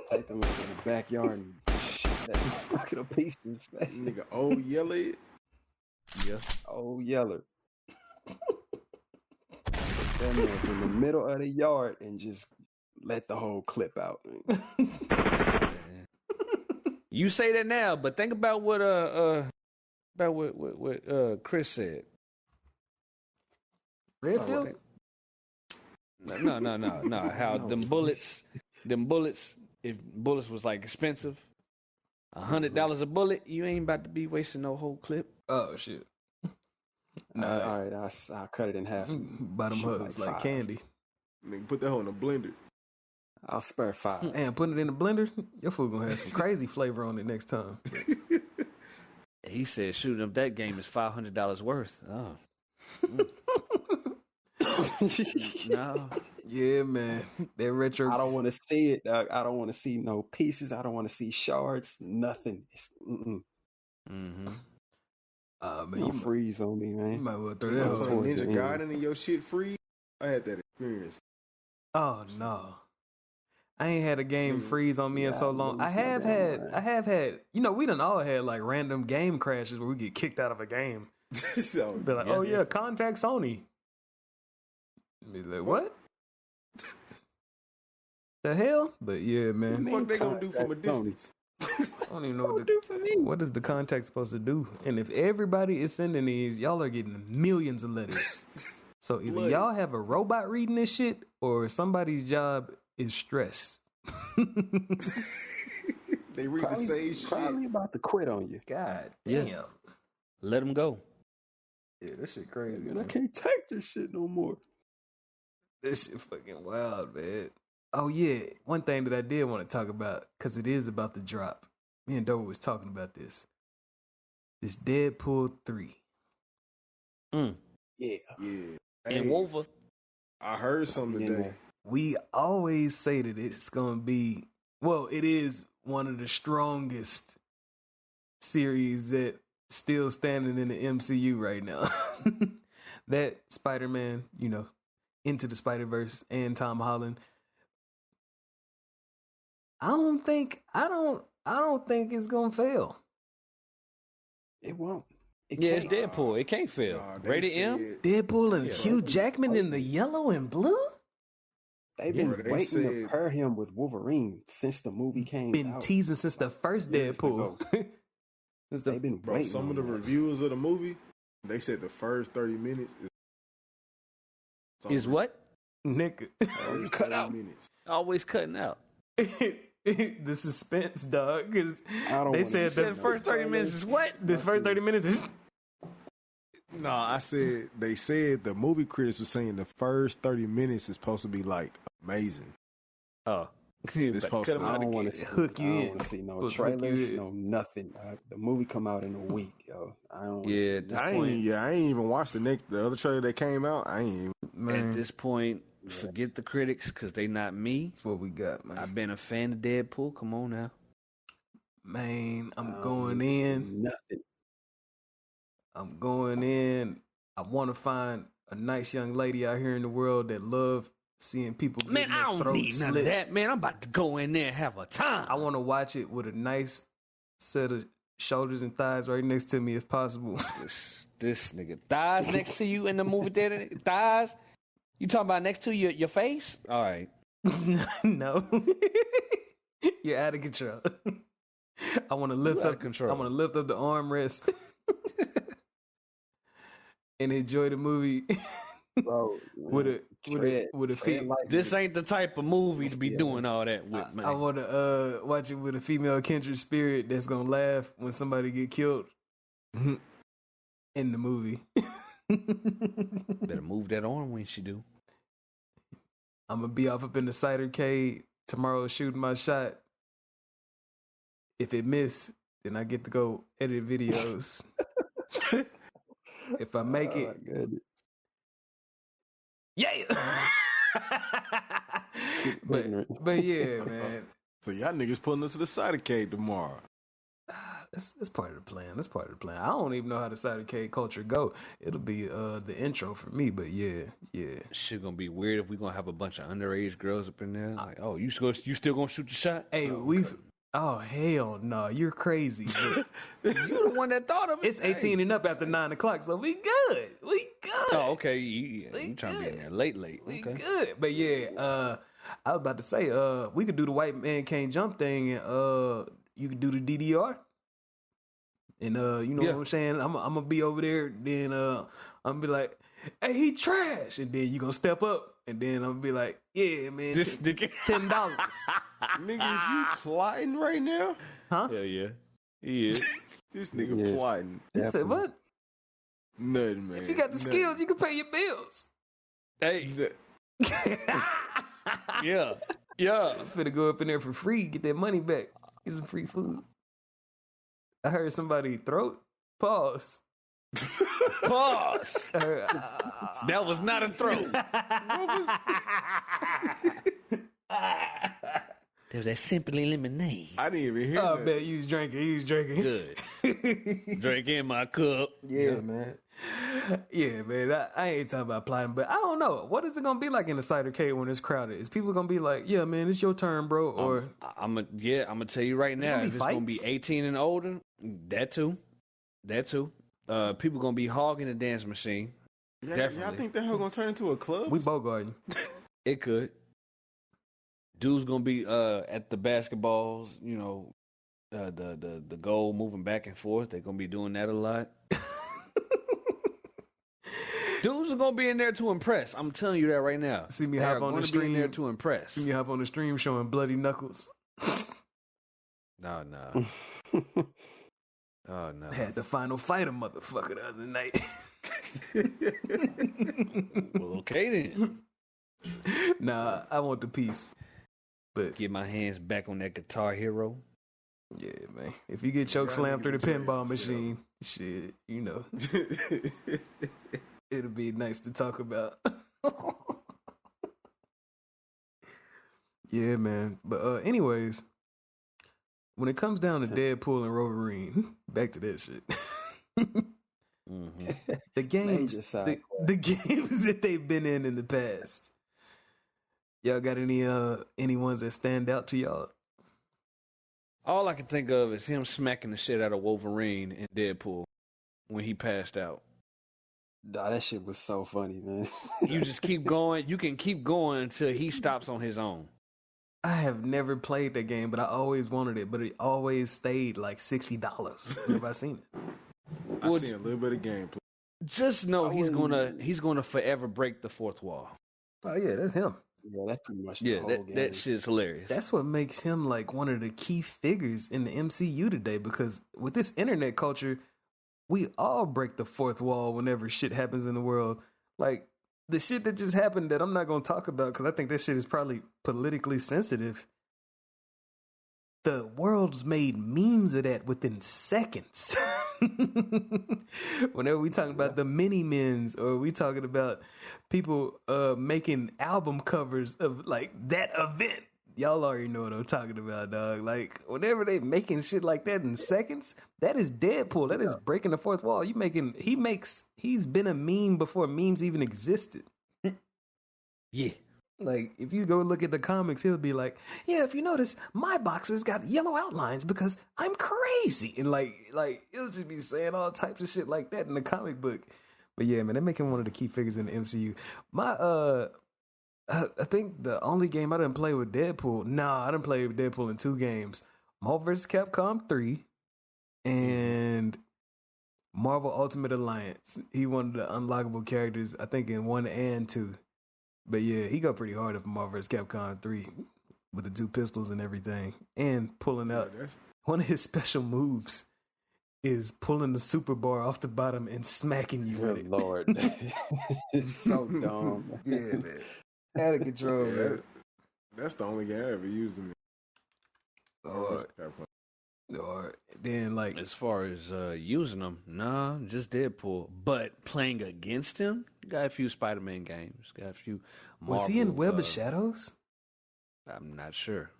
take them into the backyard and shit that fucking to pieces, man. Nigga, old Yeller. Yeah, old Yeller. That man in the middle of the yard and just let the whole clip out. You say that now, but think about what Chris said. Redfield? No. How them bullets, if bullets was like expensive, $100 a bullet, you ain't about to be wasting no whole clip. Oh shit. All right, I'll cut it in half. Bottom hugs like five. candy. Nigga, put that hoe in a blender. I'll spare 5. And putting it in the blender, your food gonna have some crazy flavor on it next time. He said shooting up that game is $500 worth. Oh. No. Yeah, man. That retro. I don't want to see it, dog. I don't want to see no pieces. I don't want to see shards. Nothing. Mm-hmm. Man, you freeze on me, man. You might well throw You that know, out. when Ninja Gaiden and your shit freeze. I had that experience. Oh no. I ain't had a game freeze on me in so long. I have had, we done all had like random game crashes where we get kicked out of a game. So, Be like, oh yeah, contact Sony. Be like, what? The hell? But yeah, man. what they gonna do from a distance? I don't even know what is the contact supposed to do. And if everybody is sending these, y'all are getting millions of letters. So either y'all have a robot reading this shit or somebody's job is stressed. They read the same shit. Probably about to quit on you. God Yeah. damn. Let them go. Yeah, this shit crazy. Man, Man. I can't take this shit no more. This shit fucking wild, man. Oh yeah, one thing that I did want to talk about, because it is about the drop. Me and Dover was talking about this. This Deadpool 3. Yeah. Yeah. And Wolver. I heard something today. We always say that it's going to be, well, it is one of the strongest series that still standing in the MCU right now. That Spider-Man, Into the Spider-Verse and Tom Holland. I don't think it's going to fail. It won't. It's Deadpool. It can't fail. Rated M. Deadpool and Hugh Jackman in the yellow and blue? They've been waiting to pair him with Wolverine since the movie came out. Been teasing since the first Deadpool. They've been waiting. Some of the reviewers of the movie, they said the first 30 minutes Is what? Nigga. Cut out. Minutes. Always cutting out. The suspense, dog. Because they said the first 30 minutes is what? The first 30 minutes is... No, they said the movie critics were saying the first 30 minutes is supposed to be like amazing. Oh. It's supposed to I don't want to hook you in. I don't want to see no trailers, no nothing. The movie come out in a week, yo. I don't. I ain't even watched the other trailer that came out. I ain't even. At this point, forget the critics because they not me. That's what we got, man. I've been a fan of Deadpool. Come on now. Man, I'm going in. Nothing. I'm going in. I want to find a nice young lady out here in the world that love seeing people. Man, I don't need none of that. Man, I'm about to go in there and have a time. I want to watch it with a nice set of shoulders and thighs right next to me if possible. This nigga. Thighs next to you in the movie theater? Thighs? You talking about next to your face? All right. No. You're out of control. I want to lift up control. I want to lift up the armrest and enjoy the movie. Bro, with a feet. This ain't the type of movie to be doing all that with, man. I want to watch it with a female kindred spirit that's gonna laugh when somebody get killed in the movie. Better move that arm when she do. I'm gonna be off up in the cidercade tomorrow shooting my shot. If it miss, then I get to go edit videos. If I make it, yeah. but yeah, man. So y'all niggas pulling us to the cidercade tomorrow. That's part of the plan. That's part of the plan. I don't even know how the cidercade culture go. It'll be the intro for me, but yeah. Shit gonna be weird if we gonna have a bunch of underage girls up in there. Like, oh, you still gonna shoot the shot? Hey, oh hell no, you're crazy. You're the one that thought of it. It's 18 and up after 9 o'clock, so we good. Oh, okay. You trying to be in there late. We Okay. good. But yeah, I was about to say, we could do the white man can't jump thing, and you could do the DDR. And you know what I'm saying? I'm gonna be over there, then I'm gonna be like, hey, he trash, and then you gonna step up, and then I'm gonna be like, yeah, man, This nigga. $10. Nigga, is you plotting right now? Huh? Hell yeah. He is. This nigga Yes. plotting. You said what? Nothing, man. If you got the skills, you can pay your bills. Hey. Nothing. Yeah. Yeah. I'm finna go up in there for free, get that money back, get some free food. I heard somebody throat. Pause. Pause. I heard, That was not a throw. There was that Simply Lemonade. I didn't even hear I that. bet you was drinking. He was drinking. Good. Drink in my cup. Yeah, man. Yeah, man. I ain't talking about plotting, but I don't know. What is it gonna be like in the cidercade when it's crowded? Is people gonna be like, "Yeah, man, it's your turn, bro"? Or I'm gonna tell you right now, gonna be if it's gonna be fights? 18 and older, that too. People gonna be hogging the dance machine. Y'all Definitely. think that hell gonna turn into a club? we bogarting? It could. Dudes gonna be at the basketballs, you know, the goal moving back and forth. They're gonna be doing that a lot. Dudes are gonna be in there to impress. I'm telling you that right now. See me They hop are on the gonna be in stream. there to impress. You hop on the stream showing bloody knuckles. No. Oh no. Had the final fighter, motherfucker, the other night. Well, okay then. Nah, I want the piece. But Get my hands back on that Guitar Hero. yeah, man. If you get choke Y'all slammed through the niggas enjoy pinball yourself. machine, shit, you know, it'll be nice to talk about. Yeah, man. But anyways, when it comes down to Deadpool and Wolverine, back to that shit. Mm-hmm. The games, Major side the games that they've been in the past. Y'all got any ones that stand out to y'all? All I can think of is him smacking the shit out of Wolverine in Deadpool when he passed out. Nah, that shit was so funny, man. You just keep going. You can keep going until he stops on his own. I have never played that game, but I always wanted it. But it always stayed like $60 whenever I seen it. I seen a little bit of gameplay. Just know I he's wouldn't- gonna forever break the fourth wall. Oh yeah, that's him. Yeah, that's pretty much the Yeah, whole game. that shit's hilarious. That's what makes him like one of the key figures in the MCU today. Because with this internet culture, we all break the fourth wall whenever shit happens in the world. Like the shit that just happened that I'm not going to talk about because I think that shit is probably politically sensitive. The world's made memes of that within seconds. Whenever we talking about the mini mins, or we talking about people making album covers of like that event, y'all already know what I'm talking about, dog. Like whenever they making shit like that in seconds, that is Deadpool. That is breaking the fourth wall. He's been a meme before memes even existed. yeah. Like, if you go look at the comics, he'll be like, yeah, if you notice, my boxers got yellow outlines because I'm crazy. And like he'll just be saying all types of shit like that in the comic book. But yeah, man, they make him one of the key figures in the MCU. I think the only game I didn't play with Deadpool, I didn't play with Deadpool in 2 games. Marvel vs. Capcom 3 and Marvel Ultimate Alliance. He one of the unlockable characters, I think, in 1 and 2. But yeah, he got pretty hard at Marvel vs. Capcom 3 with the 2 pistols and everything. And pulling out one of his special moves is pulling the super bar off the bottom and smacking you with Good it. Lord. It's so dumb. Yeah, man. Out of control, man. That's the only game I ever used him in. Or then like As far as using them, nah, just Deadpool. But playing against him, got a few Spider-Man games. Got a few. was he in Marvel, Web of Shadows? I'm not sure.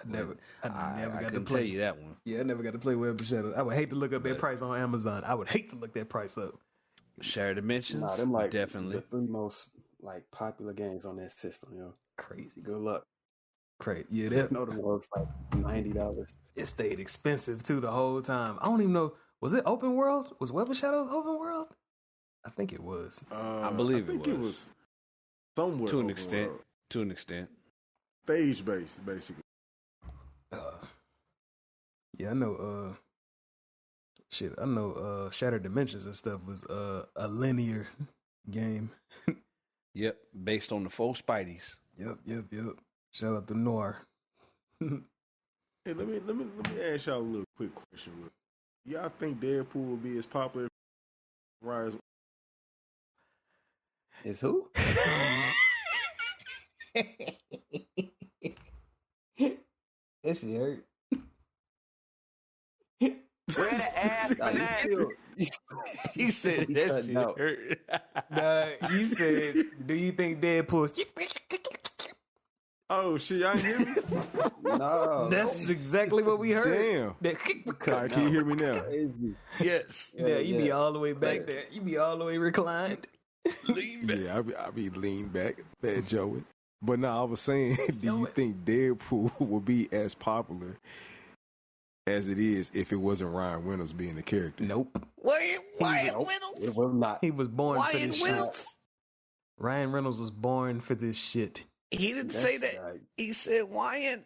I never I got to couldn't play tell you that one. Yeah, I never got to play Web of Shadows. I would hate to look up that But- price on Amazon. I would hate to look that price up. Shared Dimensions, Nah, them like definitely. the 3 most like popular games on that system, yo. Crazy. Good luck. Crazy. Yeah, I that know them was like $90. it stayed expensive too the whole time. I don't even know. Was it open world? Was Web of Shadows open world? I think it was. I believe I think it it was. was somewhere To an open extent. world. To an extent. Stage based, basically. Yeah, I know. I know. Shattered Dimensions and stuff was a linear game. Yep, based on the 4 Spideys. Yep. Shout out to Noir. Hey, let me ask y'all a little quick question. Y'all think Deadpool will be as popular as Rise? Is who? That shit hurt. Where the ass fanatic? He said that shit hurt. Nah, you said, do you think Deadpool's... Oh shit, y'all hear me? No. That's exactly what we heard. Damn. Alright, can you hear me now? Crazy. Yes. Yeah, you be all the way back there. You be all the way reclined. Yeah, I be lean back, Fat Joey. But no, I was saying, do you think Deadpool will be as popular as it is if it wasn't Ryan Reynolds being the character? Nope. Wyatt Nope. Reynolds? It was not. He was born for Wyatt this Reynolds? shit. Ryan Reynolds was born for this shit. He didn't say that. Right. He said Wyatt.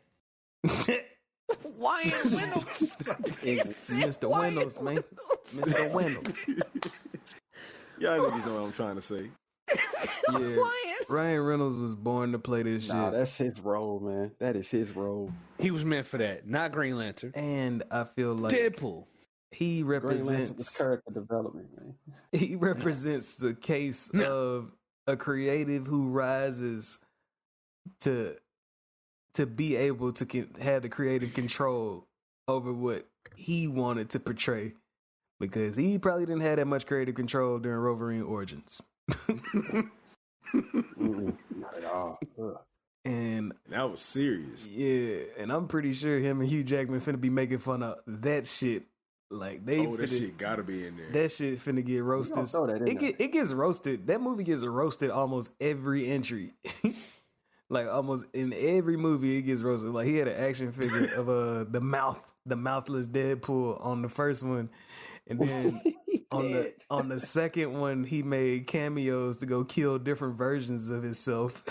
Wyatt Reynolds. He said Mr. Wyatt Reynolds, man. Reynolds. Mr. Reynolds. Y'all niggas know what I'm trying to say. Yeah. Wyatt. Ryan Reynolds was born to play this Nah, shit. that's his role, man. That is his role. He was meant for that, not Green Lantern. And I feel like Deadpool. he Green Lantern was represents character development, man. he represents the case of a creative who rises to be able to have the creative control over what he wanted to portray, because he probably didn't have that much creative control during Wolverine Origins. Not at all. Ugh. And That was serious. yeah, and I'm pretty sure him and Hugh Jackman finna be making fun of that shit. Like they Oh, that finna, shit gotta be in there. that shit finna get roasted. gonna throw that in there. It gets roasted. That movie gets roasted almost every entry. Like almost in every movie, it gets roasted. Like he had an action figure of the mouthless Deadpool on the first one, and then on the second one, he made cameos to go kill different versions of himself.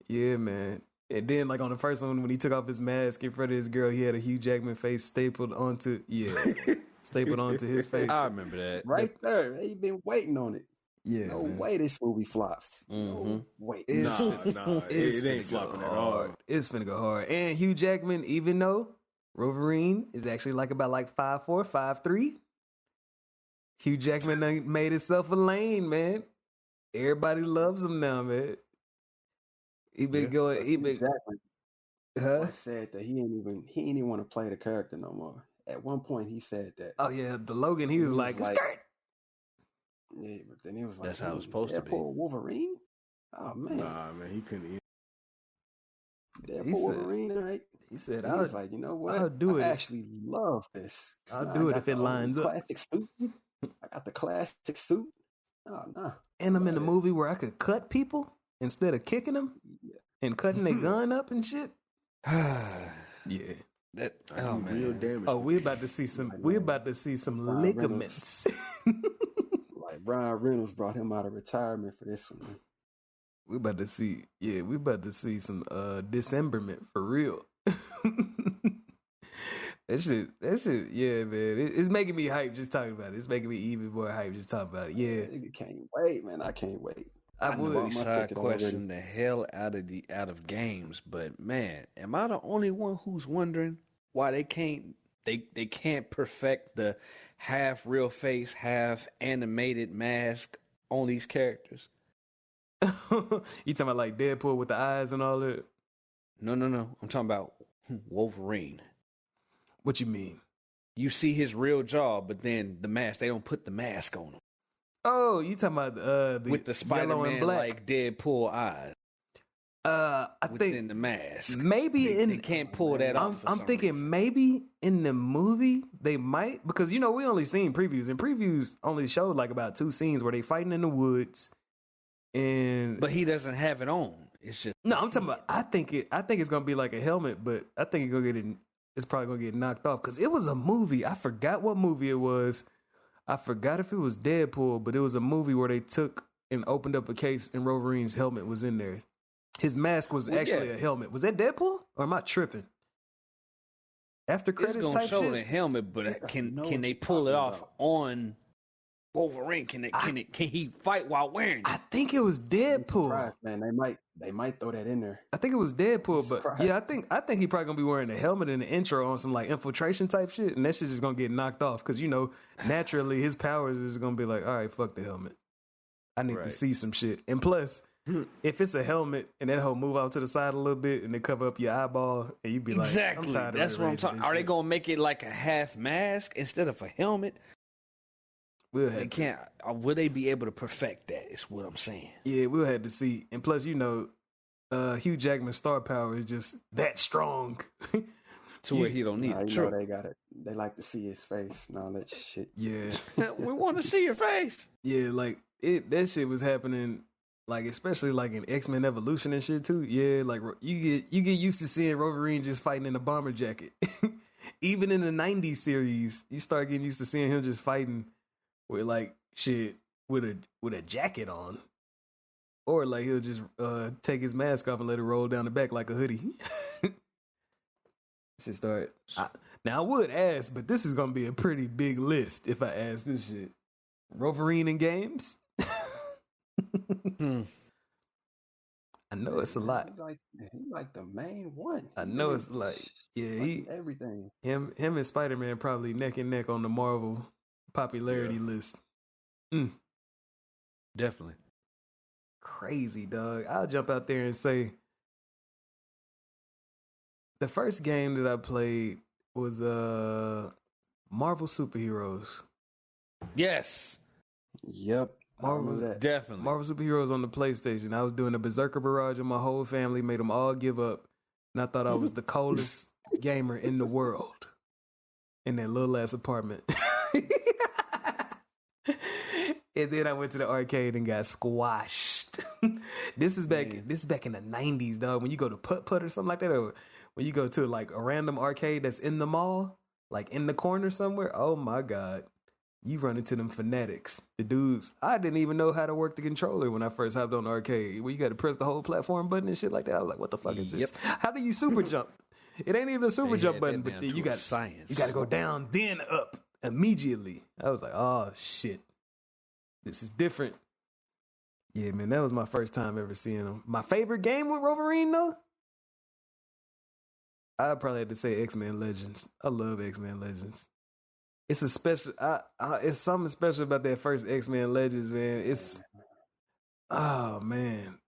Yeah, man. And then, like on the first one, when he took off his mask in front of his girl, he had a Hugh Jackman face stapled onto his face. I remember that. Right there. They been waiting on it. Yeah, No man. way this movie flops. Mm-hmm. No way. Nah, It's it ain't finna go flopping at hard. all. It's finna go hard. And Hugh Jackman, even though Wolverine is actually like about like 5'4", 5'3", Hugh Jackman done made himself a lane, man. Everybody loves him now, man. He been going. He been. Exactly. Huh? I said that he ain't even want to play the character no more. At one point, he said that. Oh yeah, the Logan. He was like, "Skirt." Yeah, but then he was like, That's how it was supposed to be. Deadpool Wolverine? Oh man. Nah, man, he couldn't. Deadpool He said- Wolverine, right? He said, And he was like, you know what? I'll do it. I actually love this. I'll I do it got if it the lines up. Classic suit. I got the classic suit. Oh no. And I'm in a movie where I could cut people instead of kicking them Yeah. and cutting their gun up and shit. that. Yeah. I Oh do real man. damage. Oh, we about to see some. We about to see some Ryan ligaments. Like Ryan Reynolds brought him out of retirement for this one. Man. We about to see. Yeah, we about to see some dismemberment for real. That shit. Yeah, man. It's making me hype just talking about it. It's making me even more hype just talking about it. Yeah, Nigga can't wait, man. I can't wait. I I know would. we my side ticket question the hell out of games, but man, am I the only one who's wondering why they can't perfect the half real face, half animated mask on these characters? You talking about like Deadpool with the eyes and all that? No. I'm talking about Wolverine. What you mean? You see his real jaw, but then the mask, they don't put the mask on him. Oh, you talking about the With the yellow and Spider-Man black? like Deadpool eyes I within think the mask. maybe They can't pull that off. for I'm some thinking reason. maybe in the movie they might, because we only seen previews, and previews only showed like about 2 scenes where they fighting in the woods, and But he doesn't have it on. It's just no, I'm talking about. I think it's gonna be like a helmet, but I think it's probably gonna get knocked off because it was a movie. I forgot what movie it was. I forgot if it was Deadpool, but it was a movie where they took and opened up a case and Wolverine's helmet was in there. His mask was actually a helmet. Was that Deadpool? Or am I tripping? After credits it's gonna type show shit? the helmet, but can they pull it off on Wolverine? Can he fight while wearing it? I think it was Deadpool. Surprised, man. They might throw that in there. I think it was Deadpool, but Surprised. yeah, I think he probably gonna be wearing a helmet in the intro on some like infiltration type shit, and that shit just gonna get knocked off because naturally his powers is gonna be like, all right, fuck the helmet. I need to see some shit, and plus, if it's a helmet and that whole move out to the side a little bit and they cover up your eyeball, and you be like, I'm tired of That's what I'm talking. Are they gonna make it like a half mask instead of a helmet? They can't. Will they be able to perfect that? Is what I'm saying. Yeah, we'll have to see. And plus, Hugh Jackman's star power is just that strong. To where he don't need it. True. They got it. They like to see his face and all that shit. Yeah. We want to see your face. Yeah, like that shit was happening, like especially like in X-Men Evolution and shit too. Yeah, like you get used to seeing Wolverine just fighting in a bomber jacket. Even in the '90s series, you start getting used to seeing him just fighting with like shit with a jacket on, or like he'll just take his mask off and let it roll down the back like a hoodie. Should start. Now I would ask, but this is gonna be a pretty big list if I ask this shit. Wolverine in games. I know it's a lot. He like the main one. I know it's like everything. Him and Spider-Man probably neck and neck on the Marvel popularity list. Definitely. Crazy, dog. I'll jump out there and say the first game that I played was Marvel Superheroes. Yes. Yep. Definitely. Marvel Superheroes on the PlayStation. I was doing a berserker barrage on my whole family, made them all give up, and I thought I was the coldest gamer in the world in that little ass apartment. And then I went to the arcade and got squashed. This is back in the 90s, dog. When you go to Putt or something like that, or when you go to like a random arcade that's in the mall, like in the corner somewhere, oh my God. You run into them fanatics. The dudes, I didn't even know how to work the controller when I first hopped on the arcade. Where you got to press the whole platform button and shit like that. I was like, what the fuck is this? How do you super jump? It ain't even a super jump button, but then you got to go down, then up immediately. I was like, oh shit. This is different. Yeah, man, that was my first time ever seeing him. My favorite game with Wolverine, though? I'd probably have to say X-Men Legends. I love X-Men Legends. It's a special. It's something special about that first X-Men Legends, man. Oh man,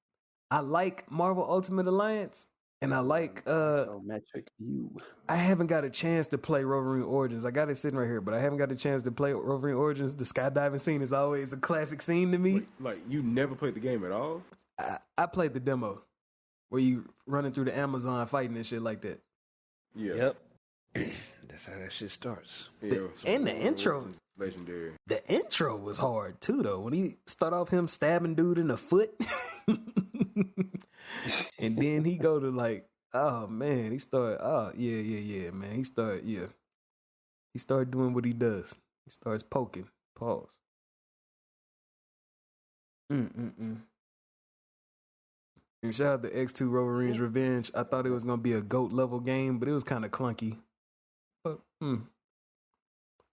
I like Marvel Ultimate Alliance, and I like Isometric view. I haven't got a chance to play Wolverine Origins. I got it sitting right here, but I haven't got a chance to play Wolverine Origins. The skydiving scene is always a classic scene to me. Like you never played the game at all? I played the demo where you running through the Amazon fighting and shit like that. Yeah. Yep. That's how that shit starts. And the intro, legendary. The intro was hard too, though. When he start off him stabbing dude in the foot, and then he go to like, oh man, he start, man, he start doing what he does. He starts poking. Pause. And shout out to X2 Wolverine's Revenge. I thought it was gonna be a GOAT level game, but it was kind of clunky. But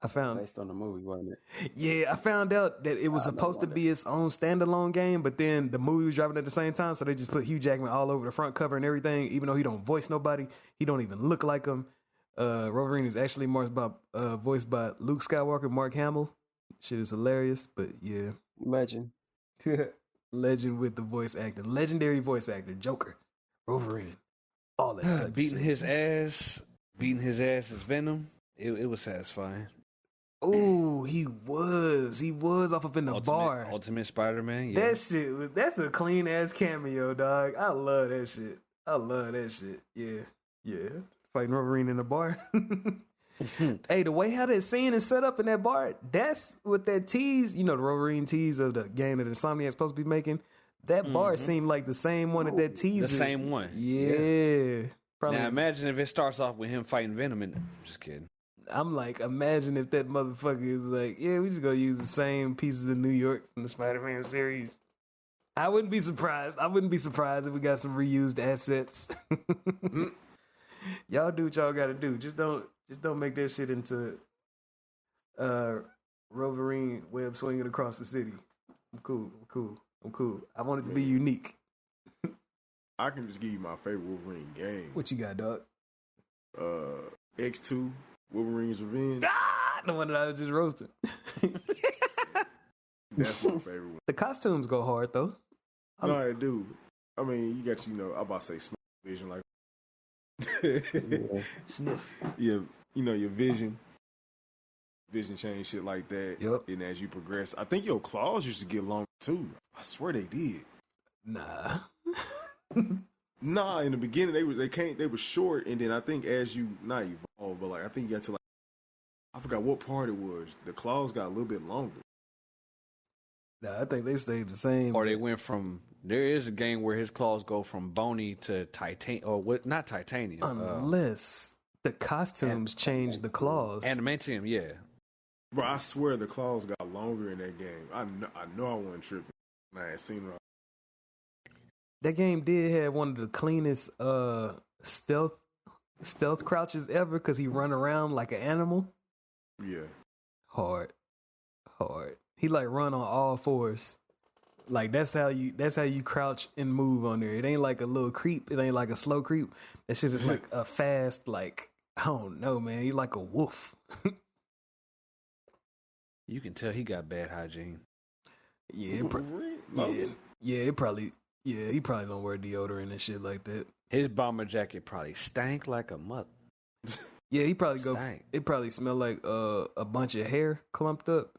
I found based on the movie, wasn't it? Yeah, I found out that it was supposed to be its own standalone game, but then the movie was dropping at the same time, so they just put Hugh Jackman all over the front cover and everything. Even though he don't voice nobody, he don't even look like him. Wolverine is actually voiced by Luke Skywalker, Mark Hamill. Shit is hilarious, but yeah, legend. Legend with the voice actor, legendary voice actor, Joker, Wolverine, all that. Beating his ass as Venom. It was satisfying. Oh, he was off up in the bar. Ultimate Spider-Man. Yeah. That's a clean ass cameo, dog. I love that shit. Yeah. Fighting Wolverine in the bar. Hey, the way how that scene is set up in that bar, that's what that tease, the Wolverine tease of the game that Insomniac's supposed to be making. That bar seemed like the same one that tease. The same one. Yeah. Probably. Now imagine if it starts off with him fighting Venom and just kidding. I'm like, imagine if that motherfucker is like, yeah, we just gonna use the same pieces of New York from the Spider-Man series. I wouldn't be surprised. I wouldn't be surprised if we got some reused assets. Y'all do what y'all gotta do. Just don't make that shit into Wolverine web swinging across the city. I'm cool. I want it to be unique. I can just give you my favorite Wolverine game. What you got, dog? X2, Wolverine's Revenge. The one that I was just roasting. That's my favorite one. The costumes go hard though. No, I do. I mean, you got, I'm about to say smell vision, like Sniff. Yeah, your vision change, shit like that. Yep. And as you progress, I think your claws used to get longer too. I swear they did. Nah. Nah, in the beginning they were short, and then I think as you not evolve, but like I think you got to I forgot what part it was. The claws got a little bit longer. Nah, I think they stayed the same. Or they went from. There is a game where his claws go from bony to titanium, or what? Not titanium. Unless the costumes change the claws. Adamantium, yeah. Bro, I swear the claws got longer in that game. I know I wasn't tripping. I ain't seen it. That game did have one of the cleanest stealth crouches ever because he run around like an animal. Yeah. Hard. He like run on all fours. Like that's how you crouch and move on there. It ain't like a little creep. It ain't like a slow creep. That shit is like a fast, like, I don't know, man. He like a wolf. You can tell he got bad hygiene. Yeah, he probably don't wear deodorant and shit like that. His bomber jacket probably stank like a mother. Yeah, he probably it probably smell like a bunch of hair clumped up.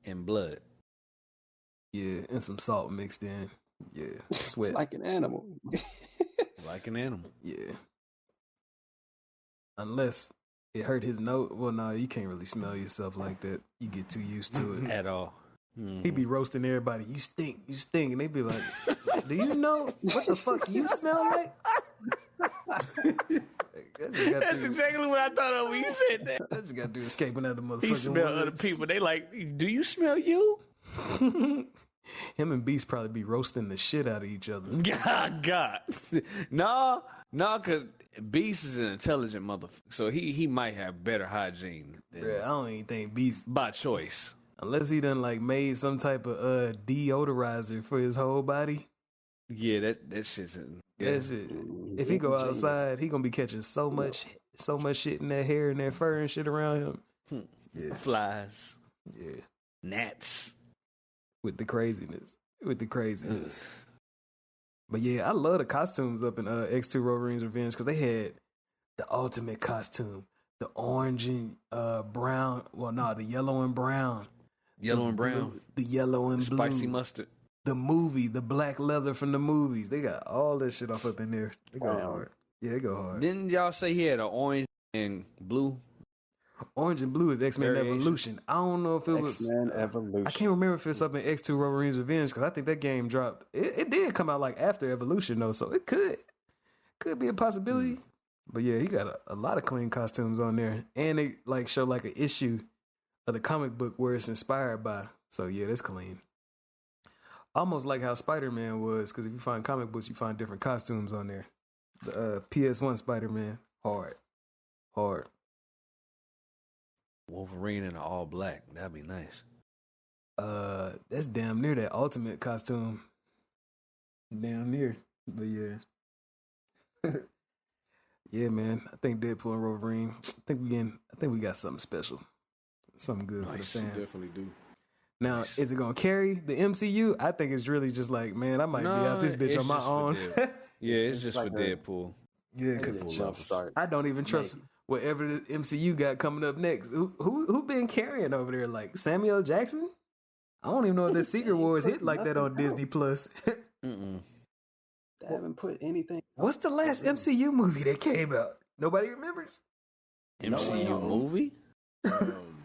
And blood. Yeah, and some salt mixed in. Yeah, sweat. Like an animal. Like an animal. Yeah. Unless it hurt his nose. Well, no, you can't really smell yourself like that. You get too used to it. At all. He be roasting everybody. You stink. And they be like, do you know what the fuck you smell like? That's exactly what I thought of when you said that. I just got to do escaping other motherfuckers. He smell other people. They like, do you smell you? Him and Beast probably be roasting the shit out of each other. God. No, because Beast is an intelligent motherfucker. So he might have better hygiene. I don't even think Beast. By choice. Unless he done like made some type of deodorizer for his whole body. Yeah, that shit's That shit. If he go outside, he gonna be catching so much shit in that hair and that fur and shit around him. Yeah. Flies. Yeah. Gnats. With the craziness. But yeah, I love the costumes up in X2 Wolverine's Revenge because they had the ultimate costume. The orange and brown. Well, no, the yellow and brown. Yellow and brown. The yellow and blue. Spicy mustard. The movie, the black leather from the movies. They got all that shit up in there. They go hard. Yeah, they go hard. Didn't y'all say he had an orange and blue? Orange and blue is X-Men Evolution. I don't know if it was X-Men Evolution. I can't remember if it's up in X2 Wolverine's Revenge because I think that game dropped. It did come out like after Evolution though, so it could be a possibility. But yeah, he got a lot of clean costumes on there, and they like show like an issue of the comic book where it's inspired by. So yeah, that's clean. Almost like how Spider-Man was, because if you find comic books, you find different costumes on there. The PS1 Spider-Man, hard. Wolverine in all black, that'd be nice. That's damn near that ultimate costume. Damn near, but yeah. Yeah, man. I think Deadpool and Wolverine. I think we got something special, something good for the fans. You definitely do. Now, is it gonna carry the MCU? I think it's really just like, man, I might be out this bitch on my own. Yeah, it's just like for Deadpool. Yeah, because I don't even trust whatever the MCU got coming up next. Who been carrying over there? Like Samuel Jackson? I don't even know if the Secret Wars hit like that on Disney Plus. They haven't put anything. What's the last MCU movie that came out? Nobody remembers. MCU movie?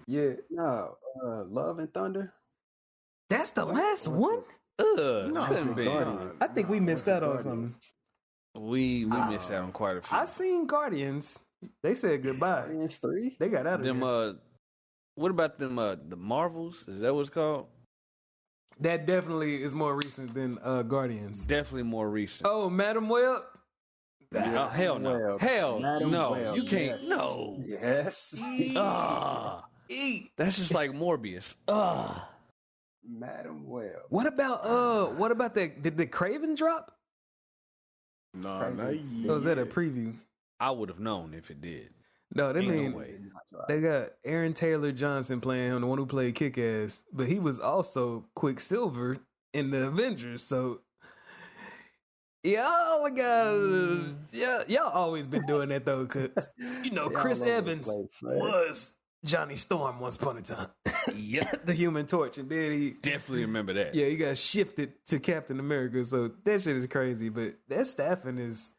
Yeah. No, Love and Thunder. That's the last one? Couldn't be. I think we missed out on something. We missed out on quite a few. I seen Guardians. They said goodbye. Guardians 3? They got out of them. there. What about them? The Marvels? Is that what it's called? That definitely is more recent than Guardians. Definitely more recent. Oh, Madam Web. Oh, hell no. Web. Hell Madam no. Web, You can't. yes. No. Yes. That's just like Morbius. Madam Web. What about that? Did the Craven drop? No, not yet. Or was that a preview? I would have known if it did. No, they Ain't mean no way. they got Aaron Taylor Johnson playing him, the one who played Kick-Ass, but he was also Quicksilver in the Avengers. So y'all always been doing that though, because Chris Evans was Johnny Storm once upon a time. Yeah, the Human Torch, and then he definitely remember that. Yeah, he got shifted to Captain America. So that shit is crazy. But that staffing is,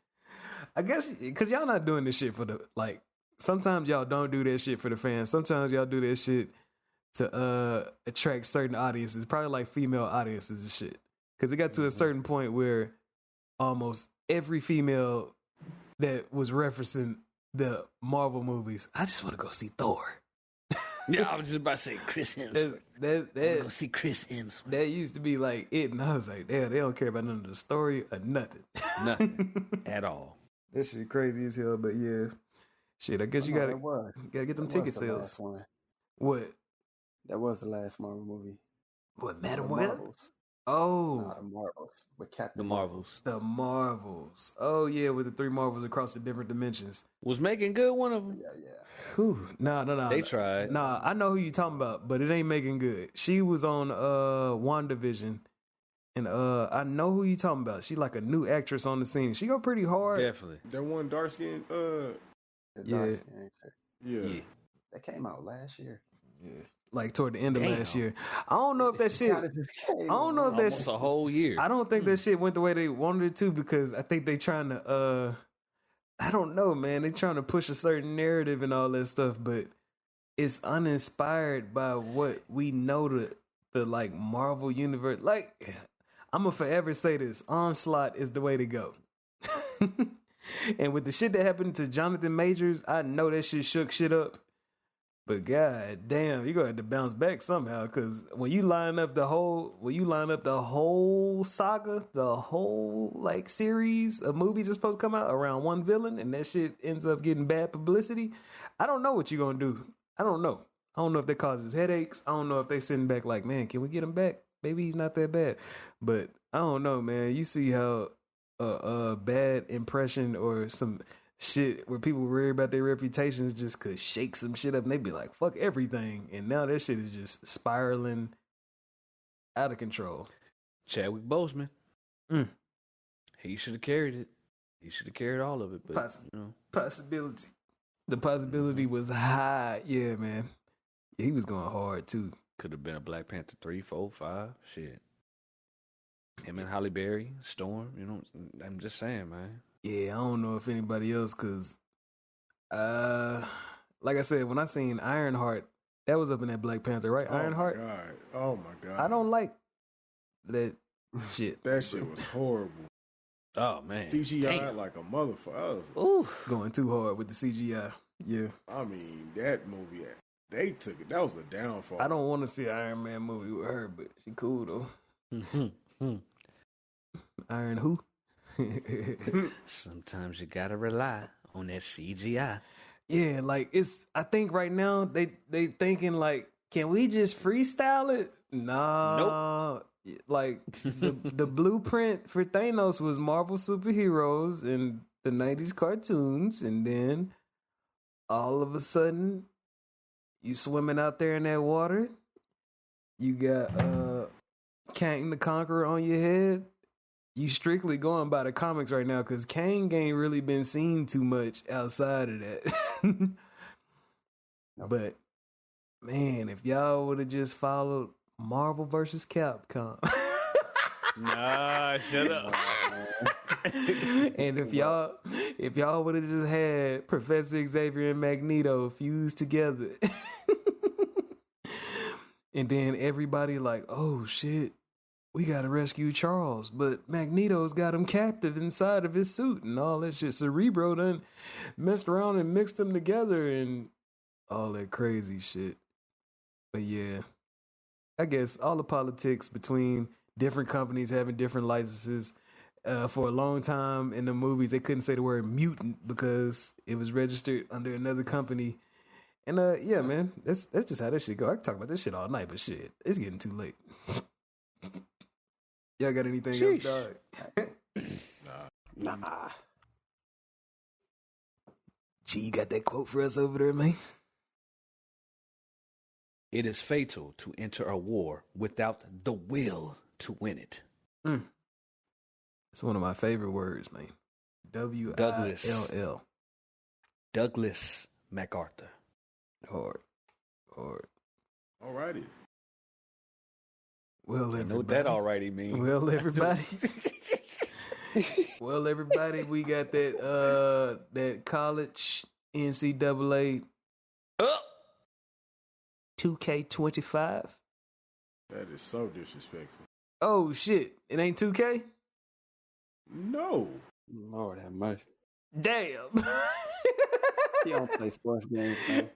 I guess, because y'all not doing this shit for the like. Sometimes y'all don't do that shit for the fans. Sometimes y'all do that shit to attract certain audiences, probably like female audiences and shit. Because it got to a certain point where almost every female that was referencing the Marvel movies, I just want to go see Thor. Yeah, I was just about to say Chris Hemsworth. Go see Chris Hemsworth. That used to be like it, and I was like, damn, they don't care about none of the story or nothing. Nothing at all. That shit crazy as hell, but yeah. Shit, I guess you gotta get them ticket sales. What? That was the last Marvel movie. What, Madam Web? Oh. The Marvels. With Captain The Marvels. The Marvels. Oh, yeah, with the 3 Marvels across the different dimensions. Was making good one of them? Yeah. Whew. No. They tried. Nah, I know who you talking about, but it ain't making good. She was on WandaVision, and I know who you talking about. She like a new actress on the scene. She go pretty hard. Definitely. That one dark skin. Yeah. That came out last year. Yeah. Like toward the end of last year. I don't know if that shit. I don't know if that almost a whole year. I don't think that shit went the way they wanted it to, because I think they trying to. I don't know, man. They trying to push a certain narrative and all that stuff, but it's uninspired by what we know the like Marvel universe. Like, I'm gonna forever say this: Onslaught is the way to go. And with the shit that happened to Jonathan Majors, I know that shit shook shit up. But god damn, you're gonna have to bounce back somehow, because when you line up the whole saga, the whole like series of movies that's supposed to come out around one villain, and that shit ends up getting bad publicity, I don't know what you're gonna do. I don't know if that causes headaches. I don't know if they sitting back like, man, can we get him back? Maybe he's not that bad. But I don't know, man. You see how a bad impression or some shit where people worry about their reputations just could shake some shit up, and they be like, fuck everything. And now that shit is just spiraling out of control. Chadwick Boseman. He should have carried it. He should have carried all of it. But possibility. The possibility was high. Yeah, man. He was going hard too. Could have been a Black Panther 3, 4, 5. Shit. Him and Halle Berry, Storm, I'm just saying, man. Yeah, I don't know if anybody else, because, like I said, when I seen Ironheart, that was up in that Black Panther, right? Ironheart? Oh, my God. I don't like that shit. That shit was horrible. Oh, man. CGI like a motherfucker. Ooh, going too hard with the CGI. Yeah. I mean, that movie, they took it. That was a downfall. I don't want to see an Iron Man movie with her, but she cool, though. Iron who? Sometimes you gotta rely on that CGI. Yeah, like I think right now they thinking like, can we just freestyle it? Nah. Nope. Like the blueprint for Thanos was Marvel superheroes and the 90s cartoons, and then all of a sudden you swimming out there in that water. You got Kang the Conqueror on your head. You strictly going by the comics right now, because Kang ain't really been seen too much outside of that. But man, if y'all would have just followed Marvel versus Capcom. Nah, shut up. And if y'all would have just had Professor Xavier and Magneto fused together. And then everybody like, oh shit, we gotta rescue Charles, but Magneto's got him captive inside of his suit and all that shit. Cerebro done messed around and mixed them together and all that crazy shit. But yeah, I guess all the politics between different companies having different licenses. For a long time in the movies, they couldn't say the word mutant because it was registered under another company. And yeah, man, that's just how that shit go. I can talk about this shit all night, but shit, it's getting too late. Y'all got anything else, dog? Nah. Gee, you got that quote for us over there, man? It is fatal to enter a war without the will to win it. It's one of my favorite words, man. W-I-L-L. Douglas MacArthur. Hard. Alrighty. Well, I know what that alrighty means. Well, everybody. We got that college NCAA 2K25. That is so disrespectful. Oh shit! It ain't 2K. No. Lord have mercy. Damn. He don't play sports games, man.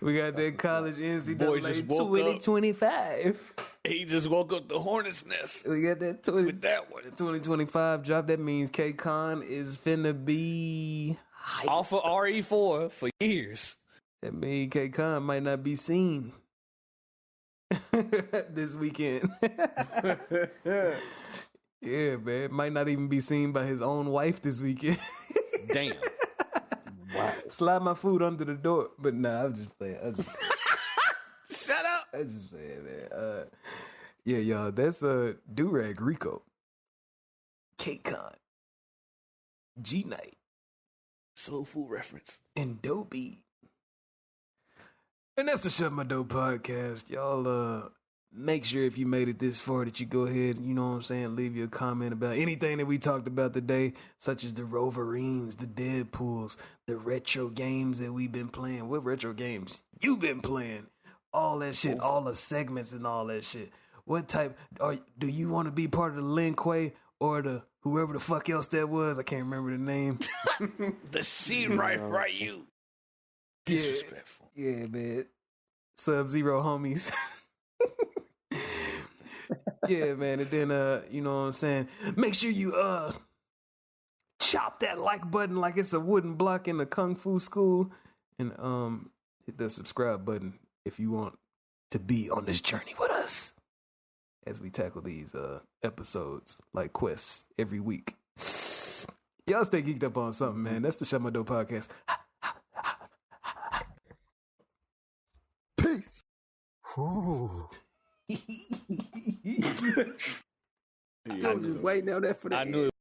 We got that college Boy just NCAA woke up. 2025. He just woke up the hornet's nest We got that with that one. 2025 drop. That means K-Con is finna be hype. Off of RE4 for years. That means K-Con might not be seen this weekend. Yeah, man. Might not even be seen by his own wife this weekend. Damn. Wow. Slide my food under the door. But nah, I'm just playing. Shut up. I just saying, man. Yeah, y'all, that's Durag Rico, K-Con, G-Night, Soul food reference. and Dobie. And that's the Shut My Dope podcast. Y'all, make sure if you made it this far that you go ahead, you know what I'm saying, leave your comment about anything that we talked about today, such as the Wolverines, the Deadpools, the retro games that we've been playing. What retro games you've been playing? All that shit, all the segments and all that shit. What type, do you want to be part of the Lin Kuei or the whoever the fuck else that was? I can't remember the name. The C right you. Disrespectful. Yeah, man. Sub-Zero homies. Yeah, man. And then, you know what I'm saying? Make sure you, chop that like button like it's a wooden block in the Kung Fu school. And, hit the subscribe button if you want to be on this journey with us as we tackle these, episodes like quests every week. Y'all stay geeked up on something, man. That's the Shut My Dope podcast. Peace. Yeah, I'm just waiting on that for the I end. knew it.